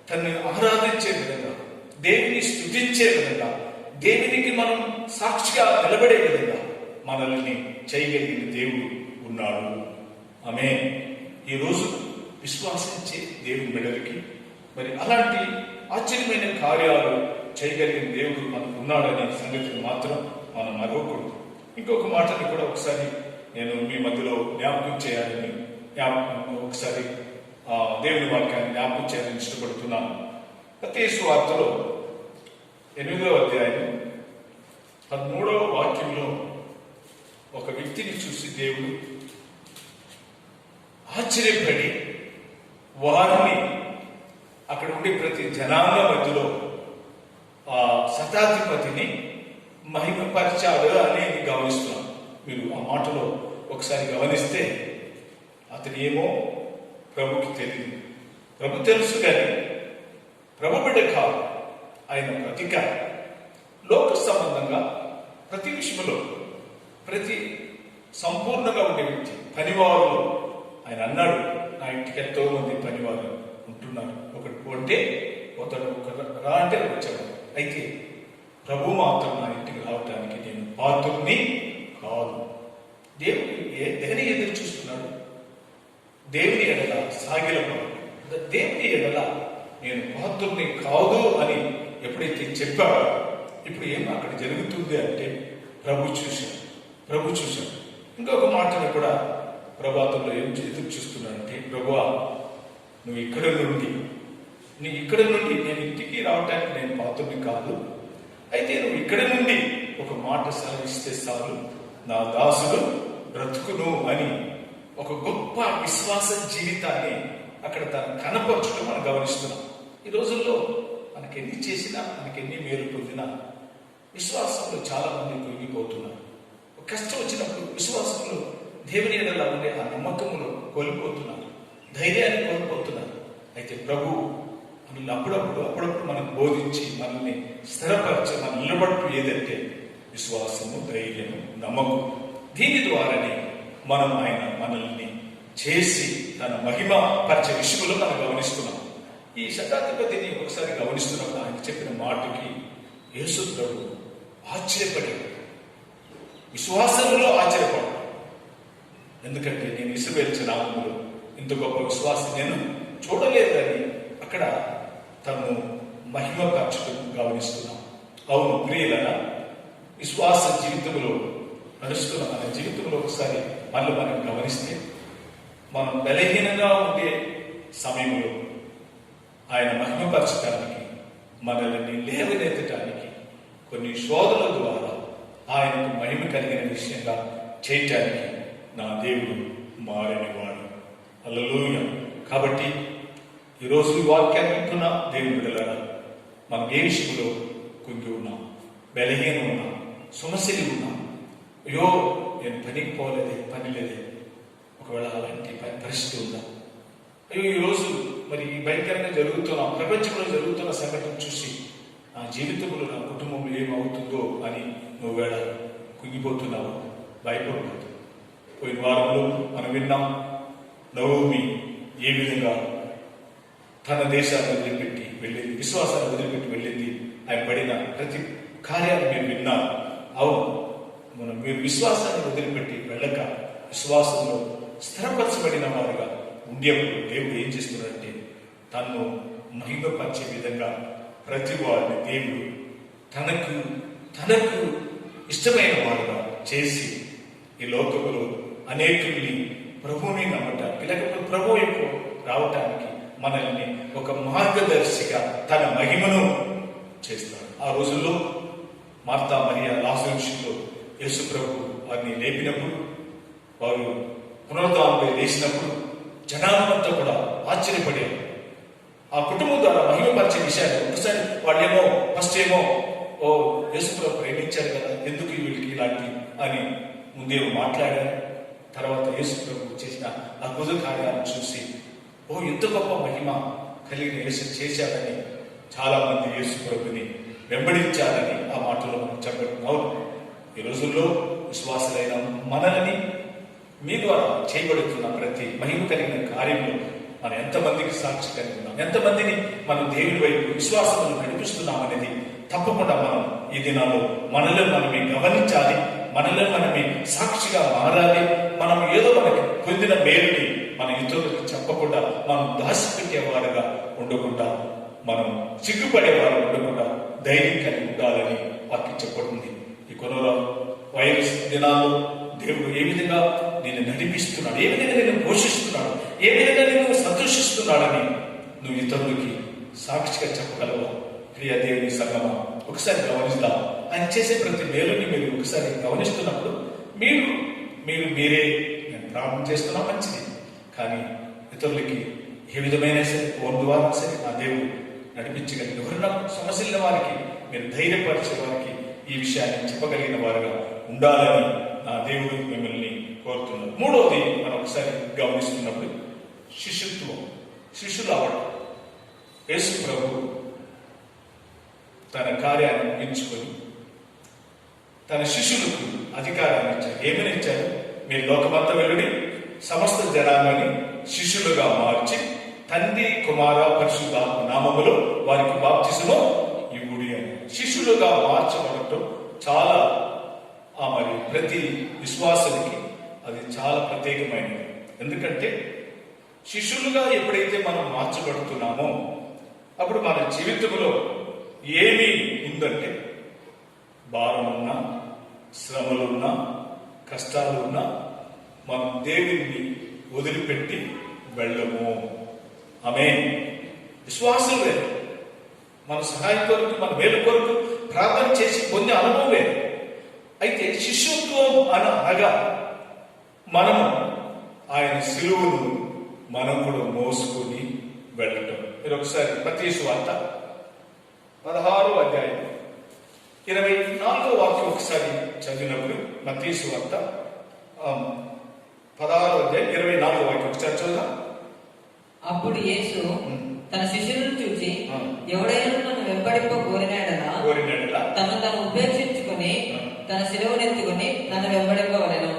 A: తను ఆరాధించే విధంగా, దేవుని స్తుతించే విధంగా, దేవునికి మనం సాక్షిగా నిలబడే విధంగా మనల్ని చేయగలిగిన దేవుడు ఉన్నాడు. ఆమేన్. ఈ రోజు విశ్వాసించే దేవుని బిడ్డలకి మరి అలాంటి ఆశ్చర్యమైన కార్యాలు చేయగలిగిన దేవుడు మనకు ఉన్నాడనే సంగతిని మాత్రం మనం మరవకూడదు. ఇంకొక మాటని కూడా ఒకసారి నేను మీ మధ్యలో జ్ఞాపకం చేయాలని ఒకసారి దేవుని వాక్యాన్ని జ్ఞాపకం చేయాలని ఇష్టపడుతున్నాను. మత్తయి సువార్తలో 8వ అధ్యాయం 13వ వాక్యంలో ఒక వ్యక్తిని చూసి దేవుడు ఆశ్చర్యపడి వారిని అక్కడ ఉండే ప్రతి జనాంగ మధ్యలో ఆ శతాధిపతిని మహిమపరిచాడు అనేది గమనిస్తున్నాం. మీరు ఆ మాటలో ఒకసారి గమనిస్తే అతని ఏమో ప్రభుకి తెలియదు, ప్రభు తెలుసు కానీ ప్రభు బిడ్డ కాదు, ఆయన ఒక అధికారి. లోక సంబంధంగా ప్రతి విషయంలో ప్రతి సంపూర్ణంగా ఉండే వ్యక్తి. పనివారులు ఆయన అన్నాడు, నా ఇంటికి ఎంతో మంది పనివారు ఉంటున్నారు, ఒకటి పోతే ఒకడు రా అంటే వచ్చాడు. అయితే ప్రభు మాత్రం నా ఇంటికి రావటానికి నేను పాత్రుని కాదు. దేవుడు దేని ఎదురు చూస్తున్నాడు? దేవుని ఎడల సాగిలపడు, దేవుని ఎడల నేను పాత్రుని కాదు అని ఎప్పుడైతే చెప్పాడో ఇప్పుడు ఏం అక్కడ జరుగుతుంది అంటే ప్రభు చూశాడు. ఇంకొక మాటను కూడా ప్రభాతంలో ఏం ఎదురు చూస్తున్నాడంటే, ప్రభువా నువ్వు ఇక్కడ నుండి నేను ఇంటికి రావటానికి నేను పాత్రుని కాదు, అయితే నువ్వు ఇక్కడ నుండి ఒక మాట సాగిస్తే చాలు, నా దాసుడు బ్రతుకును అని ఒక గొప్ప విశ్వాస జీవితాన్ని అక్కడ తను కనపరచడం మనం గమనిస్తున్నాం. ఈ రోజుల్లో మనకెన్ని చేసినా మనకెన్ని మేలు పొందినా విశ్వాసంలో చాలా మంది కుంగిపోతున్నారు. కష్టం వచ్చినప్పుడు విశ్వాసంలో దేవుని ఎడల ఉండే ఆ నమ్మకములో కోల్పోతున్నారు, ధైర్యాన్ని కోల్పోతున్నారు. అయితే ప్రభు మనల్ని అప్పుడప్పుడు మనకు బోధించి మనల్ని స్థిరపరిచి మన నిలబడుతూ ఏదంటే విశ్వాసము, ధైర్యము, నమ్మకం. దీని ద్వారానే మనం ఆయన మనల్ని చేసి తన మహిమ పరిచే విషయంలో మనం గమనిస్తున్నాం. ఈ శతాధిపతిని ఒకసారి గమనిస్తున్నప్పుడు ఆయన చెప్పిన మాటకి యేసు ప్రభు ఆశ్చర్యపడాడు, విశ్వాసంలో ఆశ్చర్యపడ్డాడు. ఎందుకంటే నేను ఇసువేల్చిన నామములో ఇంత గొప్ప విశ్వాసం నేను చూడలేదని అక్కడ తను మహిమపరచడం గమనిస్తున్నాం. అవును ప్రియులరా, విశ్వాస జీవితంలో నడుస్తున్న మన జీవితంలో ఒకసారి మళ్ళీ మనం గమనిస్తే మనం బలహీనంగా ఉండే సమయంలో ఆయన మహిమపరచడానికి, మనల్ని లేవనెత్తడానికి కొన్ని శోధనల ద్వారా ఆయనకు మహిమ కలిగిన విషయంగా చేయటానికి నా దేవుడు మారనివాడు. హల్లెలూయా. కాబట్టి ఈరోజు ఈ వాక్యాన్ని వింటున్న దేవుని బిడ్డలారా, మనం ఏ విషయంలో కుంగి ఉన్నాం, బలహీనం ఉన్నాం, సమస్యలు ఉన్నాం, అయ్యో నేను పనికి పోలేదే, పని లేదే, ఒకవేళ అలాంటి పరిస్థితి ఉందా? అయ్యో ఈరోజు మరి భయంకరంగా జరుగుతున్న ప్రపంచంలో జరుగుతున్న సంఘటన చూసి నా జీవితంలో నా కుటుంబంలో ఏమవుతుందో అని నువ్వు వేళ కుంగిపోతున్నావు, భయపడకూడదు. పోయిన వారంలో మనం విన్నాం, నవోమి ఏ విధంగా తన దేశాన్ని వదిలిపెట్టి వెళ్ళింది, విశ్వాసాన్ని వదిలిపెట్టి వెళ్ళింది. ఆయన పడిన ప్రతి కార్యాన్ని మీరు విన్నారు. అవును, మీరు విశ్వాసాన్ని వదిలిపెట్టి వెళ్ళక విశ్వాసంలో స్థిరపరచబడిన వారుగా ఉండేప్పుడు దేవుడు ఏం చేస్తున్నాడంటే తను మహిమపరిచే విధంగా ప్రతి వారిని దేవుడు తనకు ఇష్టమైన వారుగా చేసి ఈ లోకములో అనేకుల్ని ప్రభువుని నమ్మటానికి, లేకపోతే ప్రభు వైపు రావటానికి మనల్ని ఒక మార్గదర్శిగా తన మహిమను చేస్తాడు. ఆ రోజుల్లో మార్తా మరియా లాజరు విషయంలో యేసు ప్రభు వారిని లేపినప్పుడు, వారు పునరుద్ధానంపై లేచినప్పుడు జనాలంతా కూడా ఆశ్చర్యపడేవారు. ఆ కుటుంబం ద్వారా మహిమపరిచే విషయాలు ఒకసారి వాళ్ళేమో ఫస్ట్ ఏమో యేసు ప్రభు ప్రేమించారు కదా, ఎందుకు వీళ్ళకి ఇలాంటి అని ముందేమో మాట్లాడారు. తర్వాత యేసు ప్రభు చేసిన అద్భుత కార్యాలను చూసి ఇంత గొప్ప మహిమ కలిగిన యేసు చేశారని చాలా మంది యేసు ప్రభుని వెంబడించాలని ఆ మాటలో మనం చెప్పడం. ఈ రోజుల్లో విశ్వాసులైన మనల్ని మీ ద్వారా చేయబడుతున్న ప్రతి మహిమ కలిగిన కార్యంలో మనం ఎంతమందికి సాక్షి కలిగి ఉన్నాం, ఎంతమందిని మనం దేవుని వైపు విశ్వాసంలో నడిపిస్తున్నాం అనేది తప్పకుండా మనం ఈ దినాల్లో మనల్ని మనమే గమనించాలి, మనల్ని మనమే సాక్షిగా మారాలి. మనం ఏదో మనకి పొందిన మేలుని మన ఇతరులకు చెప్పకుండా మనం దాచిపెట్టేవారుగా ఉండకుండా, మనం సిగ్గుపడేవారు ఉండకుండా ధైర్యం కలిగి ఉండాలని వాక్యం చెప్పబడింది. ఈ కరోనా వైరస్ దినాల్లో దేవుడు ఏ విధంగా నిన్ను నడిపిస్తున్నాడు, ఏ విధంగా నిన్ను పోషిస్తున్నాడు, ఏ విధంగా నిన్ను సంతోషిస్తున్నాడని నువ్వు ఇతరులకి సాక్షిగా చెప్పగలవా? ప్రియ దేవుని సంగమా, ఒకసారి గమనిద్దాం. ఆయన చేసే ప్రతి మేలుని మీరు ఒకసారి గమనిస్తున్నప్పుడు మీరే నేను ప్రార్థన చేస్తున్నా మంచిది, కానీ ఇతరులకి ఏ విధమైన సరే ఫోన్ ద్వారా సరే నా దేవుడు నడిపించగలిగిన ఎవరన్నా సమస్యల వారికి మీరు ధైర్యపరిచే వారికి ఈ విషయాన్ని చెప్పగలిగిన వారుగా ఉండాలని నా దేవుడు మిమ్మల్ని కోరుతున్నాడు. మూడవది మనం ఒకసారి గమనిస్తున్నప్పుడు శిష్యుత్వం, శిష్యులు అవడం. యేసు ప్రభు తన కార్యాన్ని ముగించుకొని తన శిష్యులకు అధికారాన్ని ఇచ్చారు. ఏమని ఇచ్చారు? మీరు లోకమంతా వెళ్ళుడి, సమస్త జనాన్ని శిష్యులుగా మార్చి తండ్రి కుమార పరిశుద్ధాత్మ నామములో వారికి బాప్తిసము ఇవ్వుడి అని. శిష్యులుగా మార్చబడటం చాలా మరి ప్రతి విశ్వాసానికి అది చాలా ప్రత్యేకమైనది. ఎందుకంటే శిష్యులుగా ఎప్పుడైతే మనం మార్చబడుతున్నామో అప్పుడు మన జీవితంలో ఏమి ఉందంటే, భారమున్నా, శ్రమలున్నా, కష్టాలున్నా మనం దేవుణ్ణి వదిలిపెట్టి వెళ్ళము. ఆమేన్. విశ్వాసం లేదు, మన సహాయం కొరకు, మన మేలు కొరకు ప్రార్థన చేసి పొందే అనుభవం లేదు. అయితే శిష్యత్వం అనగా మనము ఆయన సిలువను మనం కూడా మోసుకొని వెళ్ళటం. మీరు ఒకసారి మత్తయి సువార్త 16వ అధ్యాయం 24వ వాక్యం ఒకసారి చదివినప్పుడు, మత్తయి సువార్త 16వ అధ్యాయం 24వ వాక్యం ఒకసారి చదువుదాం.
B: అప్పుడు యేసు తన శిష్యులను చూసి, ఎవడైనా నన్ను వెంబడింప కోరినాడలా తను ఉపేక్షించుకొని తన శిలువనెత్తుకొని నన్ను వెంబడింపవలెను.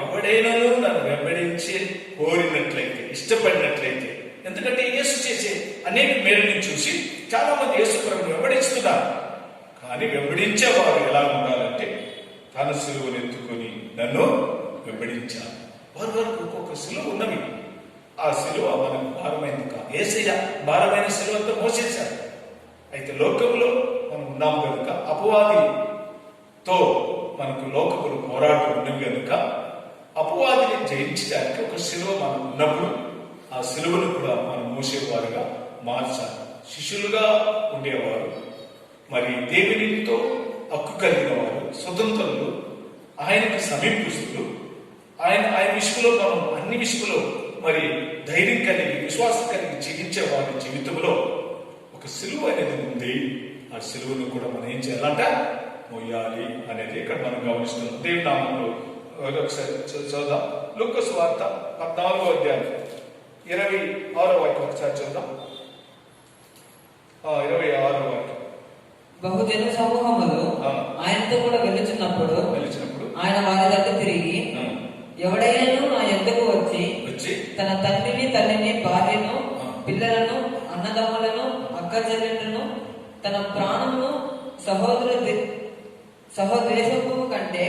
A: ఎవడైనా నన్ను వెంబడించి కోరినట్లయితే, ఇష్టపడినట్లయితే, ఎందుకంటే యేసు చేసే అనేక మేలుని చూసి చాలా మంది యేసు ప్రభువుని వెంబడిస్తున్నారు. కానీ వెంబడించేవారు ఎలా ఉండాలంటే తన శిలువను ఎత్తుకొని నన్ను వెంబడించాలి. వారికి ఒక్కొక్క శిలువ ఉన్నవి. ఆ శిలువ మనకు భారమైంది కాదు. యేసయ్య భారమైన శిలువంతా మోసేశారు. అయితే లోకంలో మనం ఉన్నాం కనుక, అపవాదితో మనకు లోకములు పోరాటం ఉన్నవి కనుక అపవాదిని జయించడానికి ఒక శిలువ మనం ఉన్నప్పుడు ఆ శిలువను కూడా మనం మోసేవారుగా మార్చాలి. శిష్యులుగా ఉండేవారు, మరి దేవునితో హక్కు కలిగిన వారు, స్వతంత్రులు, ఆయనకి సమీపిస్తులు, ఆయన విషయంలో మనం అన్ని విషయంలో మరి ధైర్యం కలిగి, విశ్వాసం కలిగి జీవించే వారి జీవితంలో ఒక సిలువ అనేది ఉంది. ఆ సిలువను కూడా మనం ఏం చేయాలంట? మోయాలి అనేది ఇక్కడ మనం గమనిస్తున్నాం. దేవుని నామంలో ఒకసారి చదువుదాం. లూకా సువార్త 14వ అధ్యాయం 26వ వాక్యం ఒకసారి చదువుదాం. 26వ వాక్యం.
B: బహుజన సమూహములు ఆయనతో కూడా వెళ్ళుచున్నప్పుడు ఆయన వారి దగ్గర తిరిగి, ఎవడైనా నా యొద్దకు వచ్చి తన తండ్రిని, తల్లిని, భార్యను, పిల్లలను, అన్నదమ్ములను, అక్క చెల్లెలను, తన ప్రాణమును, సహోద్వేషము కంటే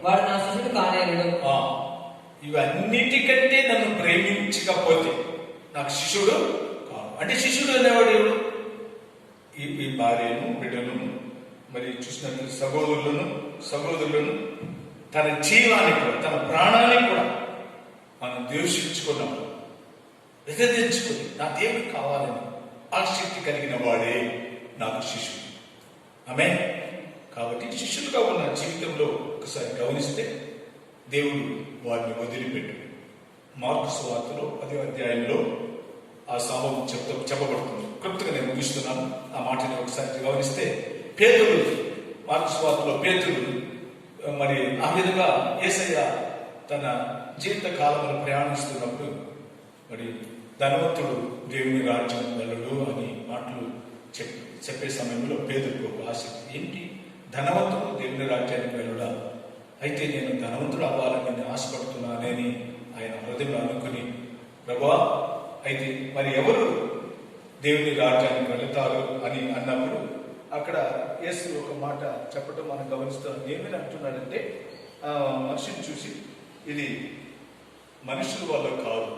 B: వాడు నా శిష్యుడు కానేరుడు.
A: ఇవన్నిటికంటే నన్ను ప్రేమించకపోతే నాకు శిష్యుడు కాదు. అంటే శిష్యుడు అనేవాడు ఎవడు? ఈ భార్యను, బిడ్డను, మరి చూసినట్టు సహోదరులను, తన జీవాన్ని కూడా, తన ప్రాణాన్ని కూడా మనం ద్వేషించుకున్నప్పుడు, వ్యతిరేకించుకుని నా దేవుడికి కావాలని ఆసక్తి కలిగిన వాడే నాకు శిష్యుడు. ఆమేన్. కాబట్టి శిష్యులుగా ఉన్న జీవితంలో ఒకసారి గమనిస్తే దేవుడు వారిని వదిలిపెట్టు. మార్కు సువార్తలో 10వ అధ్యాయంలో ఆ సంభవం చెప్పబడుతుంది. కొత్తగా నేను ముగిస్తున్నాను. ఆ మాటని ఒకసారి గమనిస్తే, పేతురు, మార్కు సువార్తలో పేతురు మరి ఆ విధంగా యేసయ్య తన జీవిత కాలంలో ప్రయాణిస్తున్నప్పుడు మరి ధనవంతుడు దేవుని రాజ్యం వెళ్ళడు అని మాటలు చెప్పే సమయంలో పేదలకు ఒక ఆసక్తి. ఏంటి, ధనవంతుడు దేవుని రాజ్యానికి వెళ్ళడా? అయితే నేను ధనవంతుడు అవ్వాలని నేను ఆశపడుతున్నానని ఆయన హృదయంలో అనుకుని, ప్రభువా అయితే మరి ఎవరు దేవుని రాజ్యానికి వెళతారు అని అన్నప్పుడు అక్కడ యేసు ఒక మాట చెప్పడం మనం గమనిస్తాం. ఏమని అంటున్నాడంటే, మనిషిని చూసి ఇది మనుషుల వల్ల కాదు,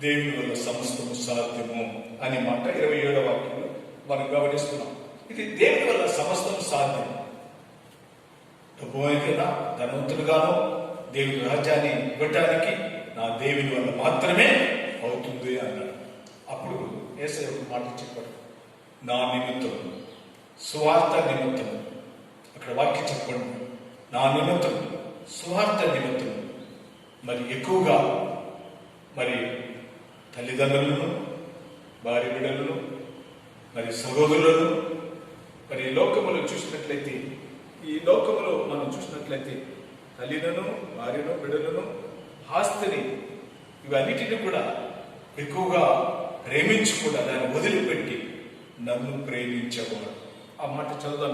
A: దేవుని వల్ల సమస్తము సాధ్యము అనే మాట 27వ వాక్యంలో మనం గమనిస్తున్నాం. ఇది దేవుని వల్ల సమస్తము సాధ్యం. డబ్బు అయినా ధనవంతులుగాను దేవుని రాజ్యాన్ని ఇవ్వటానికి నా దేవుని వల్ల మాత్రమే అవుతుంది అన్నాడు. అప్పుడు యేసయ్య ఒక మాట చెప్పాడు, నా నిమిత్తం, సువార్త నిమిత్తం. అక్కడ వాక్యం చెప్పండి, నా నిమిత్తం, సువార్త నిమిత్తం. మరి ఎక్కువగా మరి తల్లిదండ్రులను, భార్య బిడ్డలను, మరి సహోదరులను, మరి లోకములో చూసినట్లయితే, ఈ లోకములో మనం చూసినట్లయితే తల్లిలను, భార్యను, బిడ్డలను, ఆస్తిని, ఇవన్నిటిని కూడా ఎక్కువగా ప్రేమించకుండా దాన్ని వదిలిపెట్టి నన్ను ప్రేమించేవాడు. ఆ మాట చదువుదాం,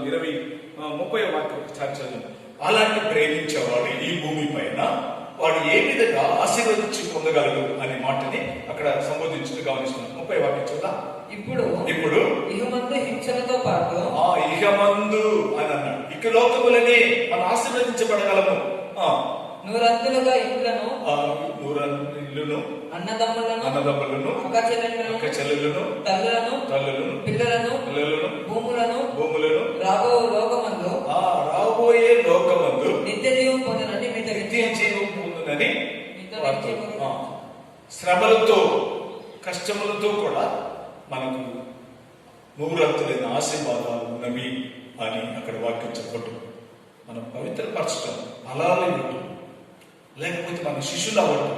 A: 30వ వాక్యం ఒకసారి చదువు. అలాంటి ప్రేమించేవాడు ఈ భూమి పైన వాడు ఏ విధంగా ఆశీర్వదించి పొందగలడు అనే మాటని అక్కడ సంబోధించుతూ గమనిస్తున్నాం. 30వ వాక్యం చూద్దాం. ఇప్పుడు
B: ఇహమందు హింసలతో పాటు
A: ఇహమందు అని అన్నాడు. ఇక లోకములనే మనం ఆశీర్వదించబడగలము.
B: నూరంతులుగా ఇళ్లను,
A: ఇల్లును,
B: అన్నదమ్ములను, అక్క చెల్లెలను, తల్లులను, పిల్లలను, భూములను,
A: రాబోయే లోకమందు
B: నిత్య జీవం పొందనని
A: శ్రమలతో, కష్టములతో కూడా మనకు నూరంతులైన ఆశీర్వాదాలు ఉన్నవి అని అక్కడ వాక్యం చెప్పట్టు. మనం పవిత్రపరచడం, ఫలాలు ఇవ్వటం, లేకపోతే మన శిష్యులు అవ్వటం,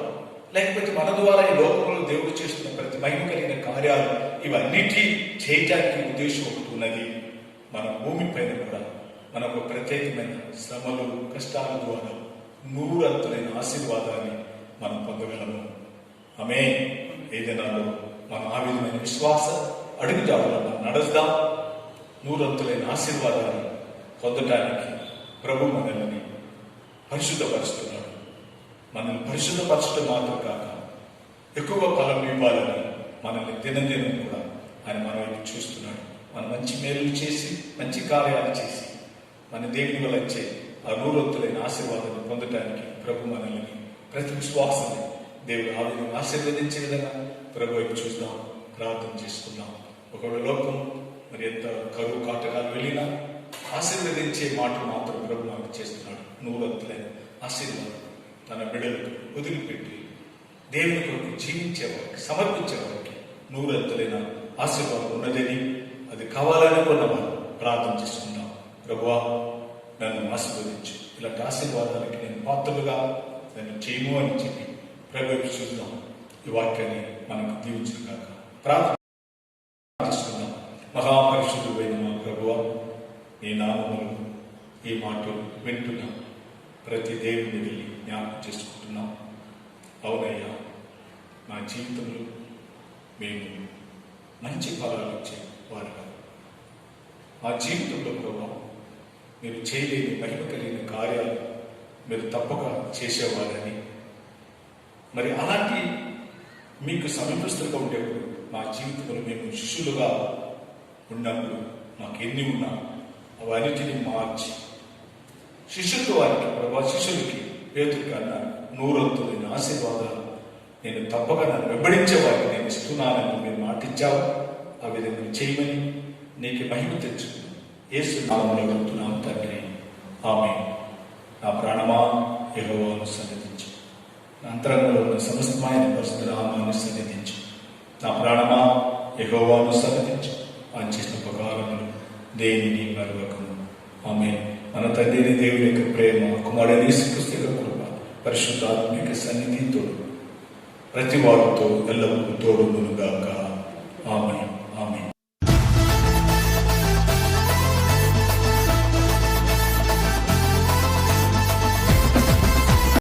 A: లేకపోతే మన ద్వారా ఈ లోకంలో దేవుడు చేస్తున్న ప్రతి మహిమ కలిగిన కార్యాలు, ఇవన్నిటి చేయటానికి ఉద్దేశం ఒకటి ఉన్నది. మన భూమి పైన కూడా మనకు ప్రత్యేకమైన శ్రమలు, కష్టాల ద్వారా నూరంతులైన ఆశీర్వాదాన్ని మనం పొందగలము. ఆమె ఏదైనాలో మనం ఆ విధమైన విశ్వాస అడుగుజాడలో మనం నడుస్తాం. నూరంతులైన ఆశీర్వాదాన్ని పొందటానికి ప్రభు మనల్ని పరిశుద్ధపరుస్తున్నాడు. మనల్ని పరిశుద్ధపరచడం మాత్రం కాక ఎక్కువ ఫలం ఇవ్వాలని మనల్ని దినదినం కూడా ఆయన మన వైపు చూస్తున్నాడు. మనం మంచి మేలు చేసి, మంచి కార్యాలు చేసి, మన దేవుని వల్ల వచ్చే ఆ నూరంతులైన ఆశీర్వాదాన్ని పొందటానికి ప్రభు మనల్ని, ప్రతి విశ్వాసాన్ని దేవుడు ఆ విధంగా ఆశీర్వదించే విధంగా ప్రభు వైపు చూద్దాం, ప్రార్థన చేసుకుందాం. ఒకవేళ లోకం మరి ఎంత కరువు కాటకాలు వెళ్ళినా ఆశీర్వదించే మాటలు మాత్రం ప్రభు మనకు చేస్తున్నాడు. నూరంతులైన ఆశీర్వాదం తన బిడ్డలకు వదిలిపెట్టి దేవుని కొరకు జీవించేవారికి, సమర్పించేవారికి నూరంతులైన ఆశీర్వాదం ఉన్నదని, అది కావాలని కొన్నవారు ప్రార్థన చేసుకుందాం. ప్రభువా, నన్ను ఆశీర్వదించు, ఇలాంటి ఆశీర్వాదాలకి నేను పాత్రలుగా నన్ను చేయము అని చెప్పి ప్రభు చూద్దాం. ఈ వాక్యాన్ని మనకు దీవించుగాక. ప్రార్థిస్తున్నాం. మహాపరిశుద్ధుడైన మా ప్రభువా, నీ నామములు ఈ మాటలు వింటున్నాం. ప్రతి దేవుని వెళ్ళి జ్ఞాపకం చేసుకుంటున్నాం. అవునయ్యా, నా జీవితంలో మేము మంచి ఫలాలు ఇచ్చే వారుగా, మా జీవితంలో ప్రభావం మీరు చేయలేని మహిమ కలిగిన కార్యాలు మీరు తప్పక చేసేవారని, మరి అలాంటి మీకు సమీపస్తులుగా ఉండేప్పుడు మా జీవితంలో మేము శిష్యులుగా ఉన్నప్పుడు మాకు ఎన్ని ఉన్నా అవన్నిటిని మార్చి శిష్యులకి ప్రభా, శిష్యులకి పేతురికి అన్నాను, నూరంతులైన ఆశీర్వాదాలు నేను తప్పక నన్ను వెంబడించే వారికి నేను ఇస్తున్నానని మీరు మాటిచ్చావు. ఆ విధంగా చేయమని నీకు మహిమ తెచ్చుకున్నాను. యేసు నామములో అడుగుతున్నాం తండ్రి, ఆమేన్. నా ప్రాణమా యెహోవాను సన్నిధించు, నా అంతరంగంలో ఉన్న సమస్తమైన పరిశుద్ధ నామాన్ని సన్నిధించు. నా ప్రాణమా యెహోవాను సన్నిధించు, ఆయన చేసిన ఉపకారములు దేనిని మరువకము. ఆమేన్. మన తండ్రిని దేవుని యొక్క ప్రేమ, కుమారుని యేసుక్రీస్తు యొక్క కృప, పరిశుద్ధాత్మ యొక్క సన్నిధితో ప్రతి వారితో ఎల్లప్పుడూ తోడును